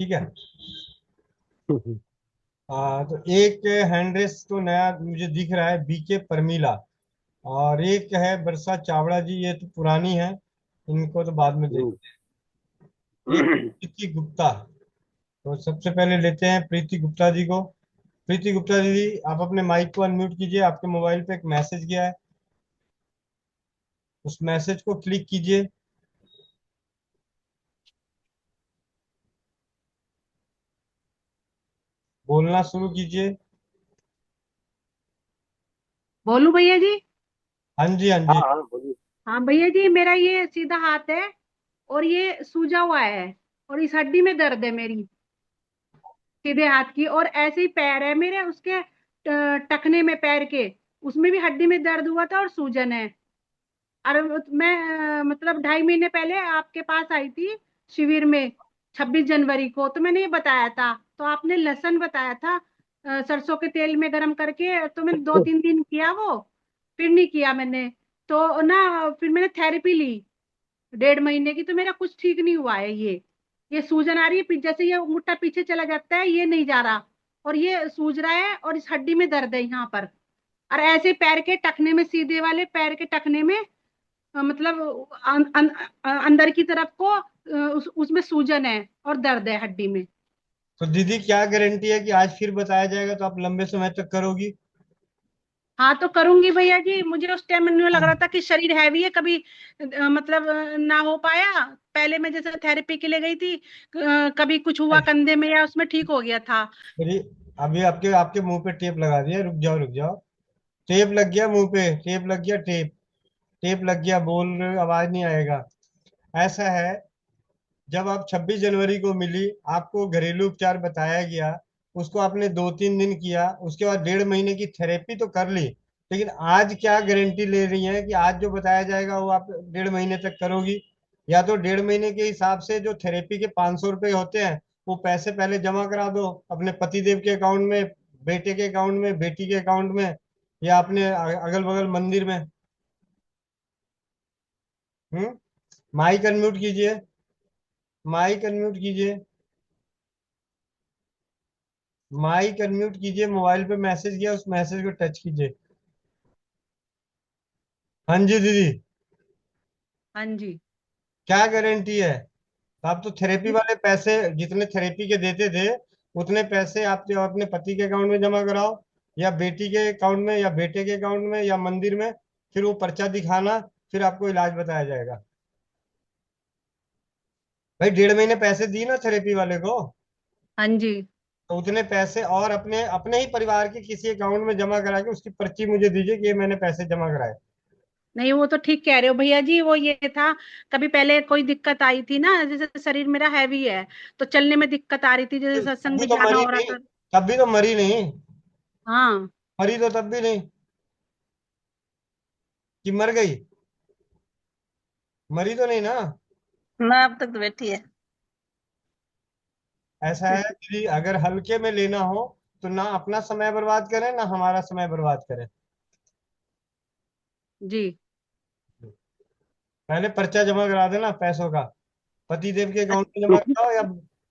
ठीक है। तो एक हैंड रेस तो नया मुझे दिख रहा है, बीके परमीला। और एक है बरसा चावड़ा जी, ये तो पुरानी है, इनको तो बाद में देख। एक प्रीति गुप्ता। तो सबसे पहले लेते हैं प्रीति गुप्ता जी को। प्रीति गुप्ता दीदी, आप अपने माइक को अनम्यूट कीजिए। आपके मोबाइल पे एक मैसेज गया है, उस मैसेज को क्लिक कीजिए। बोलना शुरू कीजिए। बोलू भैया जी। हाँ जी, हाँ हाँ जी। हाँ बोलिए। हाँ भैया जी, मेरा ये सीधा हाथ है और ये सूजा हुआ है और इस हड्डी में दर्द है मेरी सीधे हाथ की, और ऐसे ही पैर है मेरे उसके टखने में पैर के, उसमें भी हड्डी में दर्द हुआ था और सूजन है। और मैं मतलब 2.5 महीने पहले आपके पास आई थी शिविर में, 26 जनवरी को, तो मैंने ये बताया था। तो आपने लहसुन बताया था सरसों के तेल में गरम करके, तो मैंने 2-3 दिन किया वो, फिर नहीं किया मैंने। तो ना फिर मैंने थेरेपी ली 1.5 महीने की, तो मेरा कुछ ठीक नहीं हुआ है। ये सूजन आ रही है जैसे ये मुट्ठा पीछे चला जाता है, ये नहीं जा रहा, और ये सूज रहा है, और इस हड्डी में दर्द है यहाँ पर। और ऐसे पैर के टखने में, सीधे वाले पैर के टखने में मतलब अंदर की तरफ को उसमें सूजन है और दर्द है हड्डी में। तो दीदी, क्या गारंटी है कि आज फिर बताया जाएगा तो आप लंबे समय तक करोगी? हाँ तो करूंगी भैया जी। मुझे उस टाइम में लग रहा था कि शरीर हैवी है, कभी मतलब ना हो पाया। पहले मैं जैसे थेरेपी के लिए गई थी, कभी कुछ हुआ कंधे में या उसमें, ठीक हो गया था। मेरी अभी आपके आपके मुंह पे टेप लगा दिया, रुक जाओ रुक जाओ। टेप लग गया मुंह पे, टेप लग गया, टेप टेप लग गया, बोल रहे हो, आवाज नहीं आएगा। ऐसा है, जब आप 26 जनवरी को मिली, आपको घरेलू उपचार बताया गया, उसको आपने 2-3 दिन किया, उसके बाद 1.5 महीने की थेरेपी तो कर ली, लेकिन आज क्या गारंटी ले रही है कि आज जो बताया जाएगा वो आप 1.5 महीने तक करोगी? या तो 1.5 महीने के हिसाब से जो थेरेपी के 500 रुपये होते हैं वो पैसे पहले जमा करा दो अपने पतिदेव के अकाउंट में, बेटे के अकाउंट में, बेटी के अकाउंट में, या अपने अगल बगल मंदिर में। हम्म। माइक अनम्यूट कीजिए, माइक अनम्यूट कीजिए, माइक अनम्यूट कीजिए। मोबाइल पे मैसेज किया, उस मैसेज को टच कीजिए। हाँ जी दीदी। हाँ जी। क्या गारंटी है? तो आप तो थेरेपी वाले पैसे जितने थेरेपी के देते थे, उतने पैसे आप जो अपने पति के अकाउंट में जमा कराओ, या बेटी के अकाउंट में, या बेटे के अकाउंट में, या मंदिर में। फिर वो पर्चा दिखाना, फिर आपको इलाज बताया जाएगा। भाई 1.5 महीने पैसे दिए ना थेरेपी वाले को, हाँ जी। तो उतने पैसे और अपने अपने ही परिवार के किसी अकाउंट में जमा करा के उसकी पर्ची मुझे दीजिए कि ये मैंने पैसे जमा कराए। नहीं, वो तो ठीक कह रहे हो भैया जी। वो ये था, कभी पहले कोई दिक्कत आई थी ना, जैसे शरीर मेरा हैवी है, तो चलने में दिक्कत आ रही थी, जैसे सत्संग तभी भी तो जाना मरी हो रहा नहीं, था। तभी तो मरी नहीं। हाँ। मरी तो तब भी नहीं कि मर गई। मरी तो नहीं ना। ना, अब तक तो बैठी है। ऐसा है कि अगर हल्के में लेना हो तो ना अपना समय बर्बाद करें, ना हमारा समय बर्बाद करें। जी। पहले पर्चा जमा करा देना पैसों का, पति देव के अकाउंट में जमा कराओ, या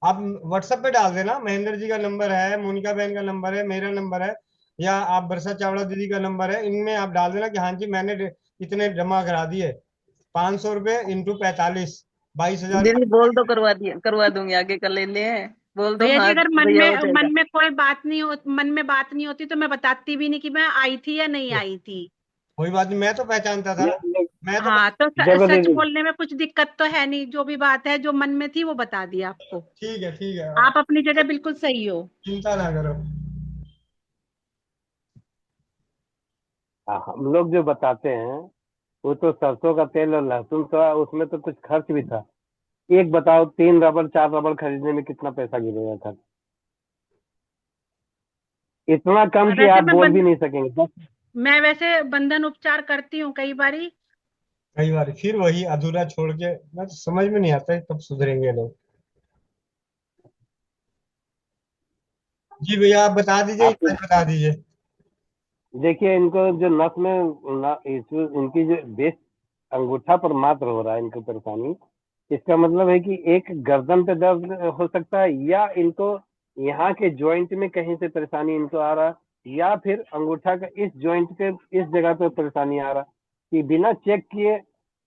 आप व्हाट्सएप पे डाल देना। महेंद्र जी का नंबर है, मोनिका बहन का नंबर है, मेरा नंबर है, या आप बरसा चावड़ा दीदी का नंबर है, इनमें आप डाल देना कि हाँ जी मैंने इतने जमा करा दिए। 500 रुपये इंटू 45, 22,000। दीदी बोल तो करवा दिया, करवा दूंगी, आगे कर ले ले। बोल दो भैया जी, हाँ अगर भैया हो जाएगा। मन में बात नहीं होती तो मैं बताती भी नहीं कि मैं आई थी या नहीं आई थी। कोई बात नहीं, मैं तो पहचानता था। मैं तो हाँ, तो देखो सच दीदी, बोलने में कुछ दिक्कत तो है नहीं। जो भी बात है, जो मन में थी, वो बता दिया आपको। ठीक है, ठीक है, आप अपनी जगह बिल्कुल सही हो। चिंता ना करो। हम लोग जो बताते हैं वो तो सरसों का तेल और लहसुन था, उसमें तो कुछ खर्च भी था। एक बताओ, 3 रबड़ 4 रबड़ खरीदने में कितना पैसा गिरेगा खर्च? इतना कम कि वैसे आप बोल भी नहीं सकेंगे बस। मैं वैसे बंधन उपचार करती हूँ कई बारी। कई बार फिर वही अधूरा छोड़ के, मैं तो समझ में नहीं आता है कब सुधरेंगे लोग। जी भैया, आप बता दीजिए, आप इलाज बता दीजिए। देखिए, इनको जो नस में इनकी जो बेस अंगूठा पर मात्र हो रहा है इनको परेशानी, इसका मतलब है कि एक गर्दन पे दर्द हो सकता है, या इनको यहाँ के जॉइंट में कहीं से परेशानी इनको आ रहा है, या फिर अंगूठा का इस जॉइंट के इस जगह पे परेशानी आ रहा। कि बिना चेक किए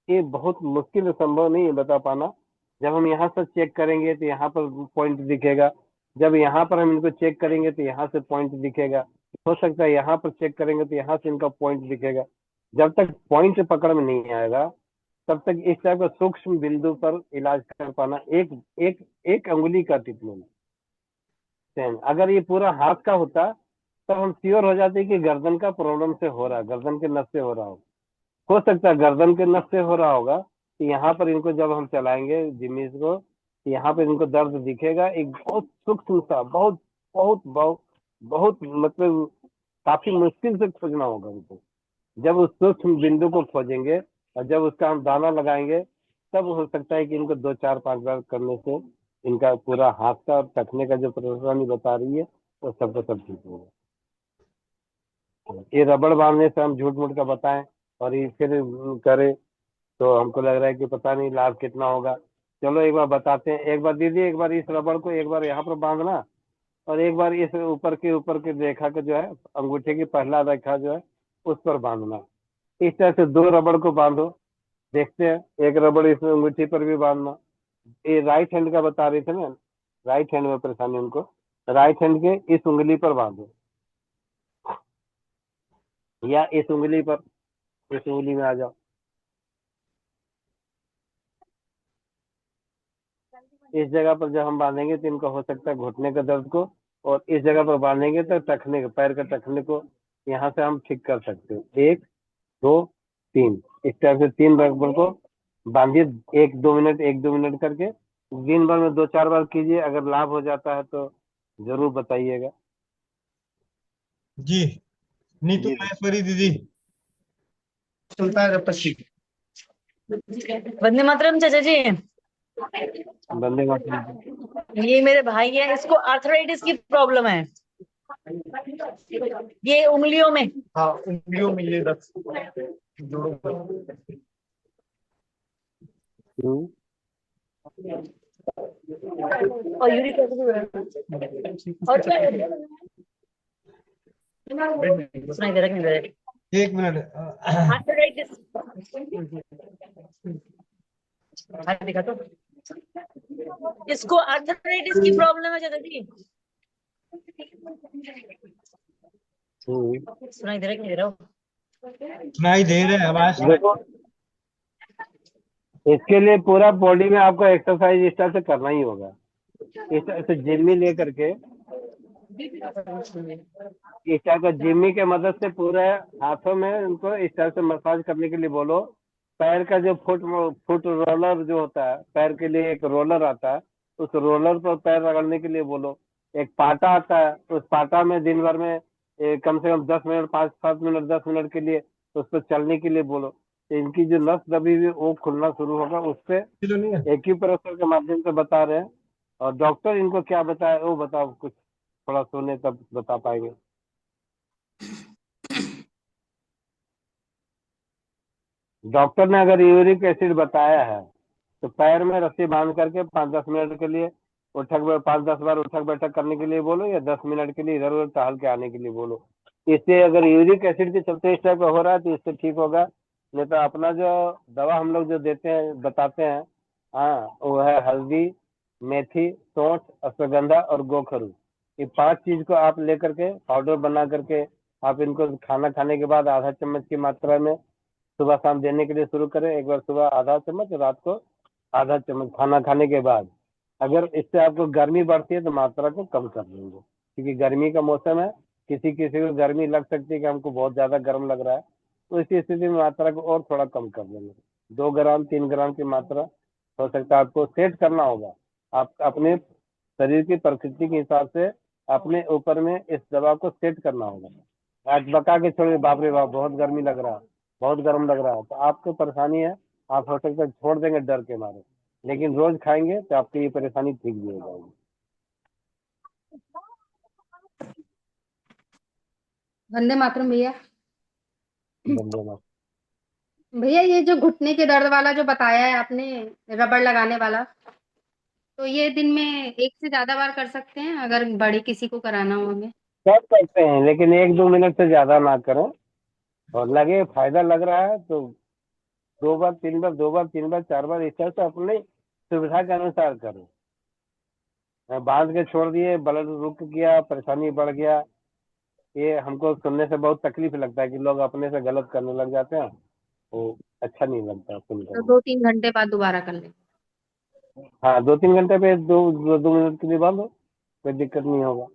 ये बहुत मुश्किल, संभव नहीं है बता पाना। जब हम यहाँ से चेक करेंगे तो यहाँ पर पॉइंट दिखेगा, जब यहाँ पर हम इनको चेक करेंगे तो यहाँ से पॉइंट दिखेगा, हो सकता है यहाँ पर चेक करेंगे तो यहाँ से इनका पॉइंट दिखेगा। जब तक पॉइंट पकड़ में नहीं आएगा, तब तक इस टाइप का सूक्ष्म बिंदु पर इलाज कर पाना, एक एक एक अंगुली का ट्रीटमेंट सेम। अगर ये पूरा हाथ का होता तब हम श्योर हो जाते कि गर्दन का प्रॉब्लम से हो रहा है, गर्दन के नस से हो रहा हो सकता है गर्दन के नस से हो रहा होगा। कि यहाँ पर इनको जब हम चलाएंगे जिमीज को, तो यहाँ पर इनको दर्द दिखेगा, एक बहुत सूक्ष्म सा, बहुत बहुत बहुत बहुत मतलब काफी मुश्किल से खोजना होगा उनको। जब उस सूक्ष्म बिंदु को खोजेंगे और जब उसका हम दाना लगाएंगे, तब हो सकता है कि इनको 2 4 5 बार करने से इनका पूरा हाथ का और टखने का जो परेशानी बता रही है वो सबका सब ठीक होगा। ये रबड़ बांधने से हम झूठ मूठ का बताएं और ये फिर करे, तो हमको लग रहा है कि पता नहीं लाभ कितना होगा। चलो एक बार बताते हैं। एक बार दीदी, एक बार इस रबड़ को एक बार यहाँ पर बांधना, और एक बार इस ऊपर के रेखा का जो है, अंगूठे की पहला रेखा जो है उस पर बांधना। इस तरह से 2 रबड़ को बांधो, देखते हैं। एक रबड़ इसमें अंगूठी पर भी बांधना। ये राइट हैंड का बता रहे थे ना, राइट हैंड में परेशानी उनको, राइट हैंड के इस उंगली पर बांधो, या इस उंगली पर, इस उंगली में आ जाओ। इस जगह पर जब हम बांधेंगे तो इनको हो सकता है घुटने का दर्द को, और इस जगह पर बांधेंगे तो टखने के, पैर का टखने को यहाँ से हम ठीक कर सकते हैं। 1 2 3, इस टाइप से 3 रबड़ को बांधिए। 1 2 मिनट 1 2 मिनट करके दिन भर में 2 4 बार कीजिए। अगर लाभ हो जाता है तो जरूर बताइएगा। जी। नीतू जी महेश्वरी दीदी। चलता है जब तक ठीक। वंदे मातरम चाचा जी। बंदे मातरम। ये मेरे भाई है, इसको आर्थराइटिस की प्रॉब्लम है, ये उंगलियों में। हाँ, उंगलियों में ये 10 जोड़ों पर। हम्म, और यूरिक एसिड और सुनाई दे रहा है कि नहीं दे रहा है? एक मिनट। आर्थराइटिस हाथ दिखा तो। इसको आर्थराइटिस की प्रॉब्लम है चाचा जी। सुनाई दे रहा है कि नहीं दे रहा? सुनाई दे रहे हैं, आवाज सुनाई। देखो, इसके लिए पूरा बॉडी में आपको एक्सरसाइज इस तरह से करना ही होगा। इस तरह से जिम्मी लेकर के, इस तरह का जिम्मी के मदद से पूरे हाथों में उनको इस तरह से मसाज करने के लिए बोलो। पैर का जो फुट रोलर जो होता है, पैर के लिए एक रोलर आता है, उस रोलर पर पैर रगड़ने के लिए बोलो। एक पाटा आता है, उस पाटा में दिन भर में कम से कम 10 मिनट, 5-7 मिनट, 10 मिनट के लिए उस पर चलने के लिए बोलो। तो इनकी जो नस दबी हुई वो खुलना शुरू होगा। उससे किलो नहीं है। एक्यूप्रेशर के माध्यम से बता रहे हैं। और डॉक्टर इनको क्या बताए वो बताओ, कुछ थोड़ा सुने तब बता पाएंगे। डॉक्टर ने अगर यूरिक एसिड बताया है तो पैर में रस्सी बांध करके 5-10 मिनट के लिए उठक 5-10 बार उठक बैठक करने के लिए बोलो, या 10 मिनट के लिए इधर उधर टहल के आने के लिए बोलो। इससे अगर यूरिक एसिड के चलते इस टाइप का हो रहा है तो इससे ठीक होगा। नहीं तो अपना जो दवा हम लोग जो देते हैं, बताते हैं, हाँ, वो है हल्दी, मेथी, सौंठ, अश्वगंधा और गोखरू। ये 5 चीज को आप लेकर के पाउडर बना करके आप इनको खाना खाने के बाद आधा चम्मच की मात्रा में सुबह शाम देने के लिए शुरू करें। एक बार सुबह आधा चम्मच, रात को आधा चम्मच खाना खाने के बाद। अगर इससे आपको गर्मी बढ़ती है तो मात्रा को कम कर देंगे, क्योंकि गर्मी का मौसम है। किसी किसी को गर्मी लग सकती है कि हमको बहुत ज्यादा गर्म लग रहा है, तो इसी स्थिति में मात्रा को और थोड़ा कम कर देंगे। 2 ग्राम 3 ग्राम की मात्रा हो सकता है। आपको सेट करना होगा, आप अपने शरीर की प्रकृति के हिसाब से अपने ऊपर में इस दवा को सेट करना होगा। आज बका के छोड़िए, बाप रे बाप बहुत गर्मी लग रहा है, बहुत गर्म लग रहा है, तो आपको परेशानी है। आप हो सकता है छोड़ देंगे डर के मारे, लेकिन रोज खाएंगे तो आपकी ये परेशानी ठीक भी हो जाएगी। वंदे मातरम भैया। धन्यवाद। भैया ये जो घुटने के दर्द वाला जो बताया है आपने, रबड़ लगाने वाला, तो ये दिन में एक से ज्यादा बार कर सकते हैं अगर बड़े किसी को कराना हो हमें? सब करते हैं, लेकिन 1-2 मिनट से ज्यादा ना करें। और लगे फायदा लग रहा है तो 2 बार 3 बार, 2 बार 3 बार 4 बार, इस तरह से अपनी सुविधा के अनुसार करें। बांध के छोड़ दिए, ब्लड रुक गया, परेशानी बढ़ गया, ये हमको सुनने से बहुत तकलीफ लगता है कि लोग अपने से गलत करने लग जाते हैं। वो अच्छा नहीं लगता तो सुनकर। 2-3 घंटे बाद दोबारा कर लें? हाँ, 2-3 घंटे पे 2 मिनट के लिए बांधो, कोई दिक्कत नहीं होगा।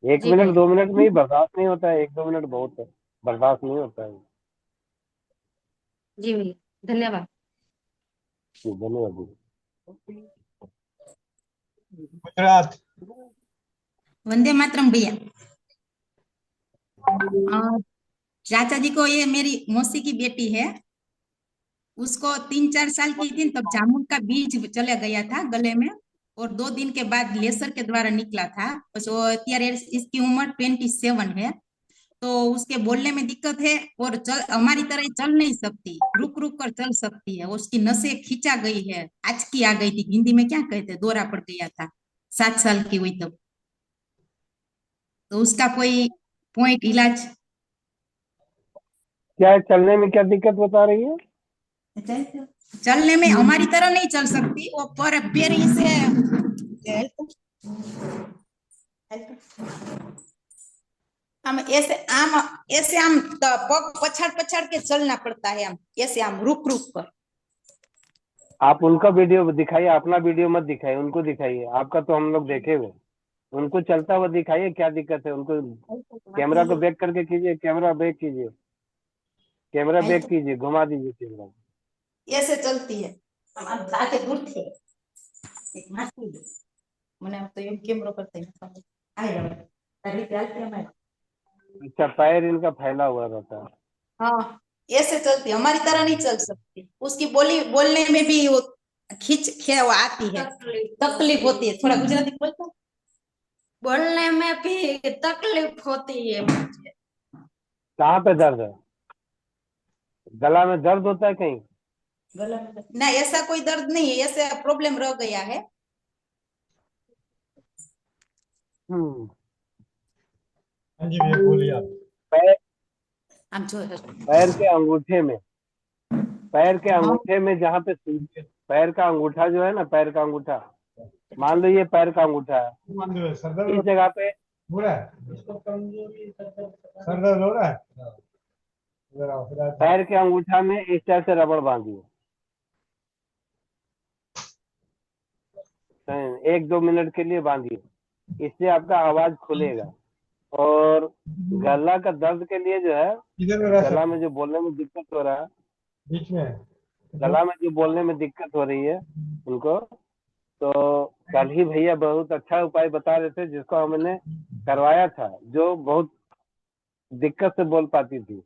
एक जी मिनट भैया। 2 मिनट में ही बर्दाश्त नहीं होता है, 1-2 मिनट बहुत है, बर्दाश्त नहीं होता है। जी भैया, धन्यवाद। जी, धन्यवाद जी। गुजरात। वंदे मातरम भैया। चाचा जी को, ये मेरी मौसी की बेटी है, उसको 3-4 साल की थी तब जामुन का बीज चला गया था गले में, और 2 दिन के बाद लेसर के द्वारा निकला था। बस वो અત્યારે इसकी उम्र 27 है, तो उसके बोलने में दिक्कत है और चल हमारी तरह चल नहीं सकती, रुक रुक कर चल सकती है। उसकी नसें खींचा गई है, आचकी आ गई थी, हिंदी में क्या कहते हैं, दौरा पड़ गया था 7 साल की हुई तब। तो उसका कोई पॉइंट इलाज? क्या है, चलने में क्या दिक्कत बता रही है? चलने में हमारी तरह नहीं चल सकती वो, पर पैर से हम ऐसे आम, ऐसे आम पग पछाड़ पछाड़ के चलना पड़ता है, हम ऐसे आम रुक रुक कर। आप उनका वीडियो दिखाइए, अपना वीडियो मत दिखाइए, उनको दिखाइए। आपका तो हम लोग देखे हुए, उनको चलता हुआ दिखाइए, क्या दिक्कत है उनको। कैमरा को बैक करके कीजिए, कैमरा बैक कीजिए, कैमरा बैक कीजिए, घुमा दीजिए कैमरा। ऐसे चलती है, हम आके दूर थे मैंने तो ये कैमरा करते हैं आए तारी चलती है मैं। अच्छा, पैर इनका फैला हुआ रहता है। हाँ, ऐसे चलती, हमारी तरह नहीं चल सकती। उसकी बोलने में भी वो खींच वो आती है, तकलीफ होती है। थोड़ा गुजराती बोलता, बोलने में भी तकलीफ होती है मुझे। कहाँ पे दर्द है? गला में दर्द होता है कहीं? गला में ना ऐसा कोई दर्द नहीं है, ऐसा प्रॉब्लम रह गया है। हम्म। हाँ जी भैया बोलिए आप। पैर हम जो पैर के अंगूठे में, पैर के हाँ अंगूठे में जहाँ पे पैर का अंगूठा जो है ना, पैर का अंगूठा, मान लो ये पैर का अंगूठा है, सर दर्द इस जगह पे हो रहा है, इसको कमजोरी सर दर्द हो रहा है। इधर आओ, इधर आओ। पैर के अंगूठा में इस टाइप से रबड़ बांधिए। 1-2 मिनट के लिए बांधिए, इससे आपका आवाज खुलेगा। और गला का दर्द के लिए जो है, इधर हो रहा है गला सर, में जो बोलने में दिक्कत हो रहा है, बीच में। गला में जो बोलने में दिक्कत हो रही है उनको, तो कल ही भैया बहुत अच्छा उपाय बता रहे थे, जिसको हमने करवाया था, जो बहुत दिक्कत से बोल पाती थी।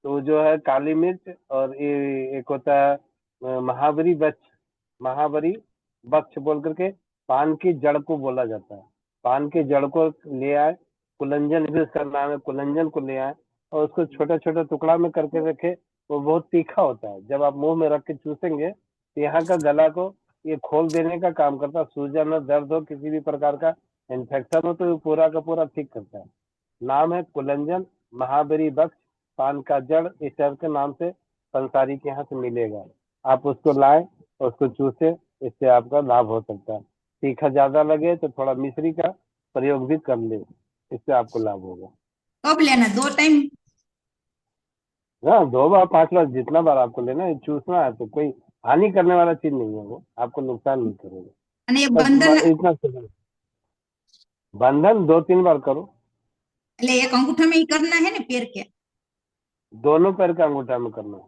तो जो है काली मिर्च, और ये एक होता है महावरी वृक्ष, महावरी वृक्ष बोल करके, पान की जड़ को बोला जाता है। पान की जड़ को ले आए, कुलंजन भी उसका नाम है, कुलंजन को ले आए और उसको छोटा छोटा टुकड़ा में करके रखे। वो बहुत तीखा होता है, जब आप मुंह में रख के चूसेंगे तो यहाँ का गला को ये खोल देने का काम करता है। सूजन हो, दर्द हो, किसी भी प्रकार का इन्फेक्शन हो, तो ये पूरा का पूरा ठीक करता है। नाम है कुलंजन, महाबरी बख्श, पान का जड़, इस टाइप के नाम से पंसारी के यहाँ से मिलेगा। आप उसको लाएं और उसको चूसे, इससे आपका लाभ हो सकता है। तीखा ज्यादा लगे तो थोड़ा मिश्री का प्रयोग भी कर ले, इससे आपको लाभ होगा। कब लेना, 2 टाइम? हाँ, 2 बार 5 बार, जितना बार आपको लेना है। चूसना है तो कोई हानि करने वाला चीज नहीं है, वो आपको नुकसान नहीं करेगा। અને એ बस બંધન इतना समझ। बंधन 2-3 बार करो, એટલે એક અંગૂઠા में ही करना है ना पैर के? दोनों पैर के अंगूठा में करना है।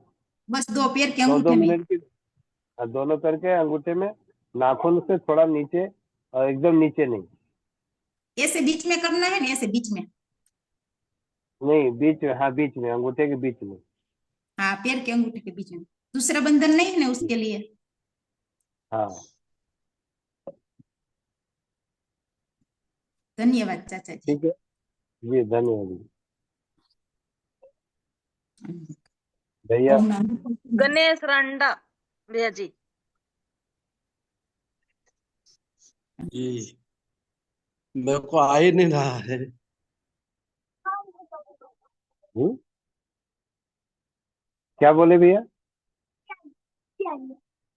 बस 2 पैर के 2-2 अंगूठे में ही? मिनट की। हाँ, दोनों पैर के अंगूठे में, नाखून से थोड़ा नीचे और एकदम नीचे नहीं। ऐसे बीच में करना है ना, ऐसे बीच में? नहीं, बीच में, हाँ बीच में, अंगूठे के बीच में। हाँ, पैर के अंगूठे के बीच में। दूसरा बंधन नहीं है ना उसके लिए? हाँ धन्यवाद चाचा जी। ठीक है जी, धन्यवाद जी। भैया ओम नमः गणेश रंडा भैया जी। जी मेरे को आ ही नहीं रहा है। क्या बोले भैया?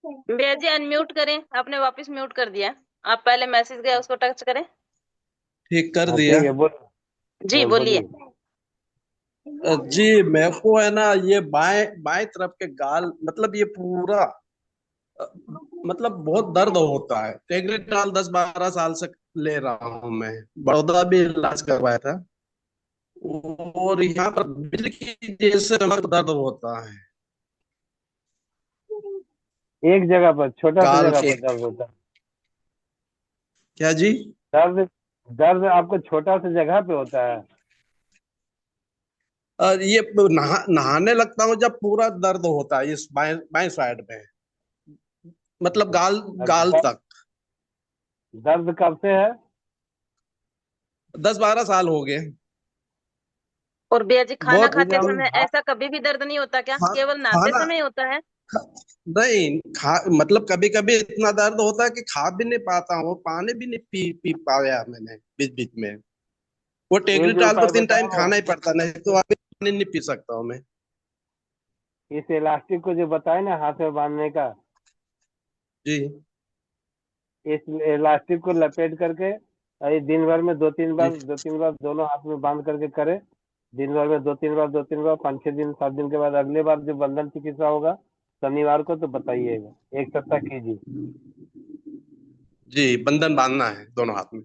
भैया जी अनम्यूट करें, आपने वापस म्यूट कर दिया। आप पहले मैसेज गया उसको टच करें। ठीक कर हाँ दिया। ठीक है, बोल। जी हाँ, बोलिए। जी मेरे को है ना, ये बाएं बाएं तरफ के गाल, मतलब ये पूरा अ, मतलब बहुत दर्द होता है। टेग्रिटाल 10-12 साल से ले रहा हूँ मैं। बड़ौदा भी इलाज करवाया था। और यहाँ पर बिजली की जैसे कमर दर्द होता है, एक जगह पर, छोटा सा गाल जगह के। पर दर्द होता है। क्या जी? दर्द, दर्द आपको छोटा सा जगह पे होता है। और ये नहाने लगता हूँ जब पूरा दर्द होता है इस बाएं बाएं साइड में, मतलब गाल गाल अच्छा, तक। दर्द कब से है? 10-12 साल हो गए। और भैया जी खाना बहुत खाते हम समय ऐसा कभी भी दर्द नहीं होता क्या, खा, केवल नहाते खाना समय ही होता है? नहीं खा, मतलब कभी कभी इतना दर्द होता है कि खा भी नहीं पाता हूँ, पानी भी नहीं पी पी पाया मैंने बीच बीच में। वो ये जो टेग्रिटाल तो उपाय 3 टाइम बताया ना, खाना ही पड़ता, नहीं तो अभी पानी नहीं पी सकता हूँ मैं। इस इलास्टिक को जो बताया ना हाथ में बांधने का, जी इस इलास्टिक को लपेट करके, ये दिन भर में 2-3 बार दोनों हाथ में बांध करके करे। दिन भर में 2-3 बार 5-6 दिन 7 दिन के बाद अगले बार जो बंधन चिकित्सा होगा शनिवार को, तो बताइएगा। 1 सप्ताह कीजिए। जी, बंधन बांधना है दोनों हाथ में।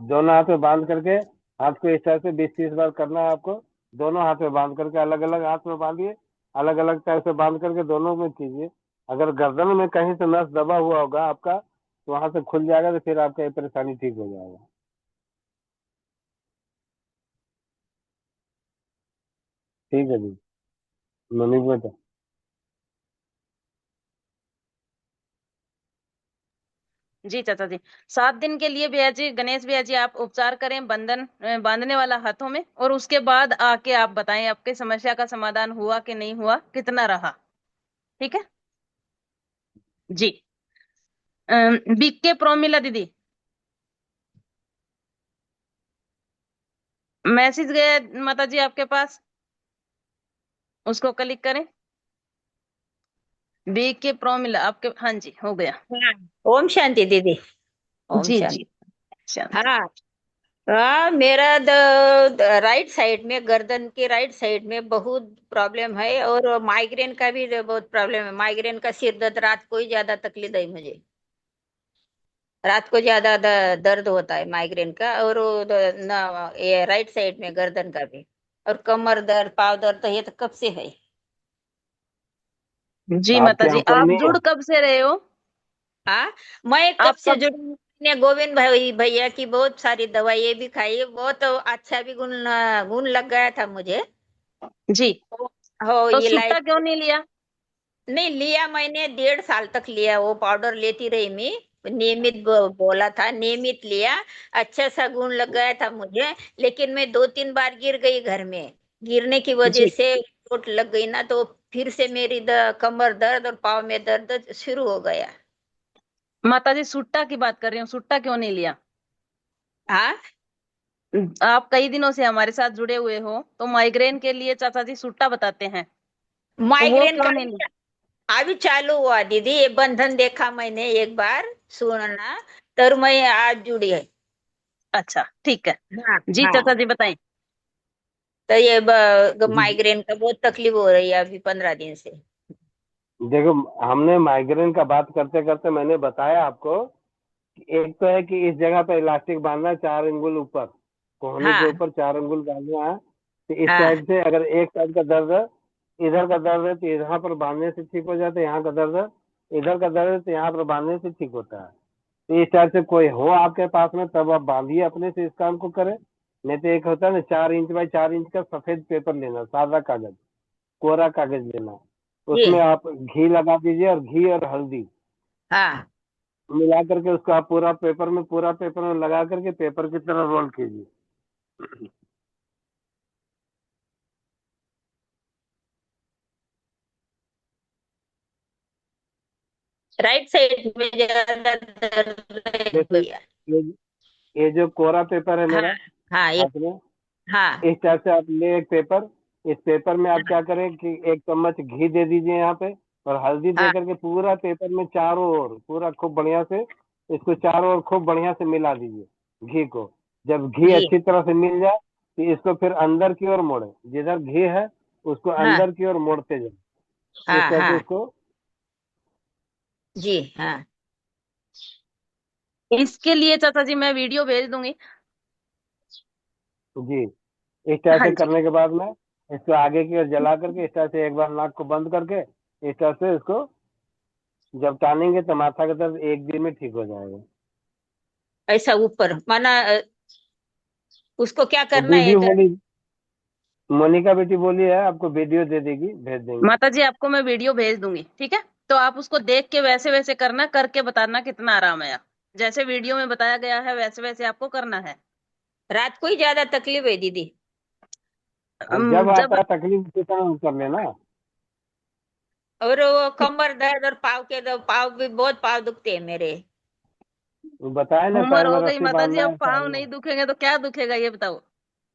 दोनों हाथ में बांध करके, हाथ को इस तरह से 20-30 बार करना है आपको। दोनों हाथ में बांध करके, अलग अलग हाथ में बांधिए, अलग अलग टाइप से बांध करके दोनों में कीजिए। अगर गर्दन में कहीं से नस दबा हुआ होगा आपका, तो वहां से खुल जाएगा, तो फिर आपका ये परेशानी ठीक हो जाएगा। ठीक है जी, मनीष बेटा। जी चाचा जी। 7 दिन के लिए भैया जी, गणेश भैया जी आप उपचार करें बंधन बांधने वाला हाथों में, और उसके बाद आके आप बताएं आपके समस्या का समाधान हुआ कि नहीं हुआ, कितना रहा। ठीक है। जी। बीके प्रोमिला दीदी, मैसेज गया माता जी आपके पास, उसको क्लिक करें। बीके प्रोमिला आपके, हाँ जी हो गया। हाँ, ओम शांति दीदी। ओम जी शांति। जी शांति। हाँ हाँ, मेरा राइट साइड में, गर्दन की राइट साइड में बहुत प्रॉब्लम है, और माइग्रेन का भी बहुत प्रॉब्लम है। माइग्रेन का सिर दर्द, रात को ही ज्यादा तकलीफ है मुझे। रात को ज्यादा दर्द होता है माइग्रेन का, और ये राइट साइड में गर्दन का भी, और कमर दर्द, पाव दर्द, तो ये तो कब से है। जी माता आपके जी, यहाँ कम आप नहीं जुड़ है? कब से रहे हो? हाँ, मैं कब आप से कब? जुड़ी हूँ? मैंने गोविंद भाई भैया की बहुत सारी दवाइयाँ भी खाई, बहुत अच्छा भी गुण गुण लग गया था मुझे। जी, हो तो इलायची। सुट्टा क्यों नहीं लिया? नहीं लिया, मैंने 1.5 साल तक लिया, वो पाउडर लेती रही मैं, नियमित बोला था, नियमित लिया। अच्छा सा गुण लग गया था मुझे, लेकिन मैं 2-3 बार गिर गई घर में। गिरने की वजह जी से चोट लग गई ना, तो फिर से मेरी कमर दर्द और पाँव में दर्द शुरू हो गया। माता जी, सुट्टा की बात कर रही हूँ, सुट्टा क्यों नहीं लिया? हाँ, आप कई दिनों से हमारे साथ जुड़े हुए हो, तो माइग्रेन के लिए चाचा जी सुट्टा बताते हैं, तो वो माइग्रेन क्यों का नहीं लिया? अभी चालू हुआ दीदी, ये बंधन देखा मैंने एक बार, सुनना, तो मैं आज जुड़ी है। अच्छा ठीक है। हाँ जी हाँ, चाचा जी बताएं। तो ये माइग्रेन का बहुत तकलीफ हो रही है अभी 15 दिन से। देखो, हमने माइग्रेन का बात करते करते मैंने बताया आपको कि एक तो है कि इस जगह पे इलास्टिक बांधना है 4 अंगुल ऊपर, कोहनी के हाँ ऊपर 4 अंगुल बांधना है। तो इस हाँ, साइड से अगर एक साइड का दर्द है, इधर का दर्द है तो यहाँ पर बांधने से ठीक हो जाता है, यहाँ का दर्द है इधर का दर्द है तो यहाँ पर बांधने से ठीक होता है। तो इस टाइप से कोई हो आपके पास में तब आप बांधिए अपने से, इस काम को करें। नहीं तो एक होता है ना, 4 इंच बाई 4 इंच का सफेद पेपर लेना, सादा कागज, कोरा कागज लेना, उसमें जी आप घी लगा दीजिए, और घी और हल्दी हाँ, मिला करके उसको आप पूरा पेपर में लगा करके पेपर की तरह रोल कीजिए। राइट साइड में ज्यादा दर्द है जैसे भैया। ये ये जो कोरा पेपर है हाँ मेरा हाँ, ये हाथ में, हाँ इस टाइप से आप ले एक पेपर, इस पेपर में आप क्या करें कि 1 चम्मच घी दे दीजिए यहाँ पे, और हल्दी दे हाँ, करके पूरा पेपर में चारों ओर पूरा खूब बढ़िया से, इसको चारों ओर खूब बढ़िया से मिला दीजिए घी को। जब घी जी अच्छी तरह से मिल जाए तो इसको फिर अंदर की ओर मोड़े, जिधर घी है उसको हाँ अंदर की ओर मोड़ते जाए, इस हाँ टाइप से हाँ, इसको। जी हाँ, इसके लिए चाचा जी मैं वीडियो भेज दूंगी। जी, इस टाइप हाँ से जी। करने के बाद में इसको आगे की ओर जला करके इस टाइप से एक बार नाक को बंद करके इस टाइप से इसको जब टानेंगे तो माथा का दर्द एक दिन में ठीक हो जाएगा। ऐसा ऊपर माना, उसको क्या वो करना है वीडियो बोली, मोनिका बेटी बोली है आपको वीडियो दे देगी, भेज देंगे। माता जी आपको मैं वीडियो भेज दूंगी, ठीक है? तो आप उसको देख के वैसे वैसे करना, करके बताना कितना आराम आया। जैसे वीडियो में बताया गया है वैसे वैसे आपको करना है। रात को ही ज्यादा तकलीफ है दीदी। अब जब जब आता है तकलीफ के समय कर लेना। और वो कमर दर्द और पाव भी बहुत, पाव दुखते हैं मेरे। वो बताए ना, उम्र पैर में हो गई रस्सी माता जी, बांधना अब है पाँव टहलना नहीं है। दुखेंगे तो क्या दुखेगा ये बताओ।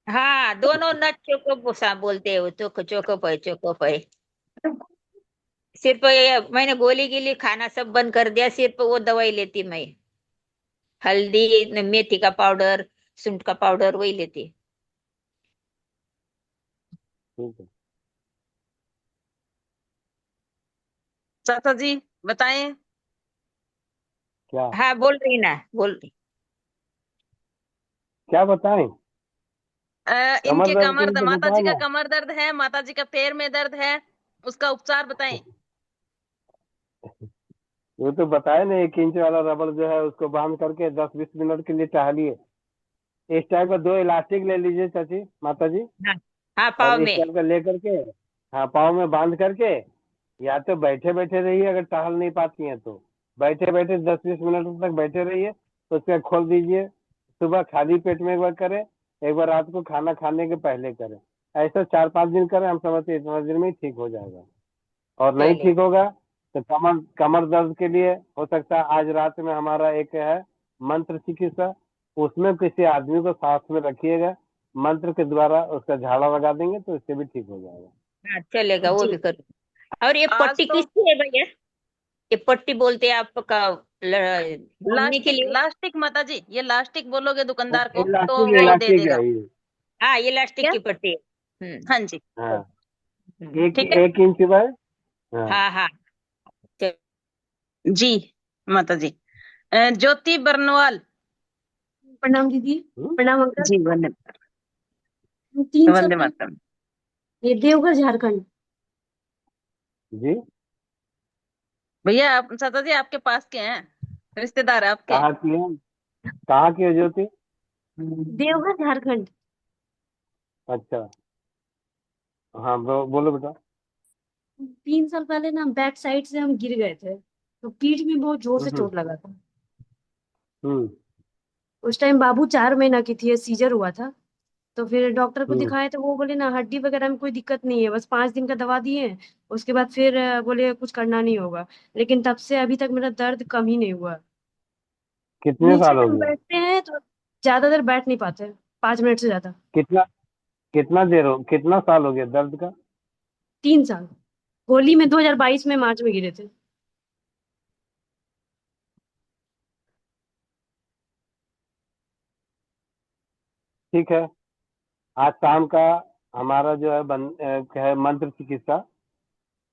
हाँ, दोनों नट चोको सा बोलते हो, चोको चोको पे, चोको पे। सिर्फ ये मैंने गोली के लिए खाना सब बंद कर दिया, सिर्फ वो दवाई लेती मैं, हल्दी, मेथी का पाउडर, सूंठ का पाउडर, वही लेती। ठीक है। चाचा जी बताएं। क्या हाँ, बोल रही ना, बोल रही। क्या बताएं? कमर इनके दर्द के कमर लिए तो माता बताया जी का ना। कमर दर्द है, माता जी का पैर में दर्द है, उसका उपचार बताएं। वो तो बताए ना, 1 इंच वाला रबड़ जो है उसको बांध करके 10-20 मिनट के लिए टहलिए। इस टाइप का 2 इलास्टिक ले लीजिए चाची, माता जी, हाँ हाँ, और पाव इस में। टाइप का ले करके, हाँ, पाँव में बांध करके, या तो बैठे बैठे रहिए अगर टहल नहीं पाती हैं तो, बैठे बैठे 10-20 मिनट तक बैठे रहिए, तो उसके बाद खोल दीजिए। सुबह खाली पेट में एक बार करें, एक बार रात को खाना खाने के पहले करें। ऐसा 4-5 दिन करें, हम समझते हैं इतना दिन में ही ठीक हो जाएगा। और नहीं चले, ठीक होगा तो कमर कमर दर्द के लिए हो सकता है आज रात में हमारा एक है मंत्र चिकित्सा, उसमें किसी आदमी को साथ में रखिएगा, मंत्र के द्वारा उसका झाड़ा लगा देंगे तो इससे भी ठीक हो जाएगा। हाँ चलेगा, वो जी भी करो। और ये आज पट्टी तो किसकी है भैया? ये पट्टी बोलते हैं आपका, बांधने के लास्टिक लिए? लास्टिक माता जी, ये लास्टिक बोलोगे दुकानदार को तो इलास्टिक वो दे इलास्टिक देगा। है ये। हाँ, ये इलास्टिक क्या? की पट्टी है। हाँ जी। हाँ, एक ठीक है। 1 इंच बाय। हाँ हाँ हाँ। चल, जी माता जी। ज्योति बरनवाल। प्रणाम दीदी। हम्म, प्रणाम अंकल। जी वंदे, 3 साल वंदे पहले मातरम। ये देवघर झारखंड। जी। भैया आप चाचा जी आपके पास के हैं, रिश्तेदार है आपके। कहाँ की है, कहाँ की है ज्योति? देवघर झारखंड। अच्छा, हाँ बोलो बेटा। 3 साल पहले ना बैक साइड से हम गिर गए थे, तो पीठ में बहुत जोर से हम्म चोट लगा था। हम्म उस टाइम बाबू 4 महीना की थी, सीजर हुआ था। तो फिर डॉक्टर को हम्म दिखाए तो वो बोले ना हड्डी वगैरह में कोई दिक्कत नहीं है, बस 5 दिन का दवा दिए हैं। उसके बाद फिर बोले कुछ करना नहीं होगा। लेकिन तब से अभी तक मेरा दर्द कम ही नहीं हुआ। कितने नीचे साल में हो हम गया? बैठते हैं तो ज्यादा देर बैठ नहीं पाते, 5 मिनट से ज्यादा। कितना कितना साल हो गया दर्द का? 3 साल। होली में 2022 में मार्च में गिरे थे। ठीक है, आज शाम का हमारा जो है है मंत्र चिकित्सा,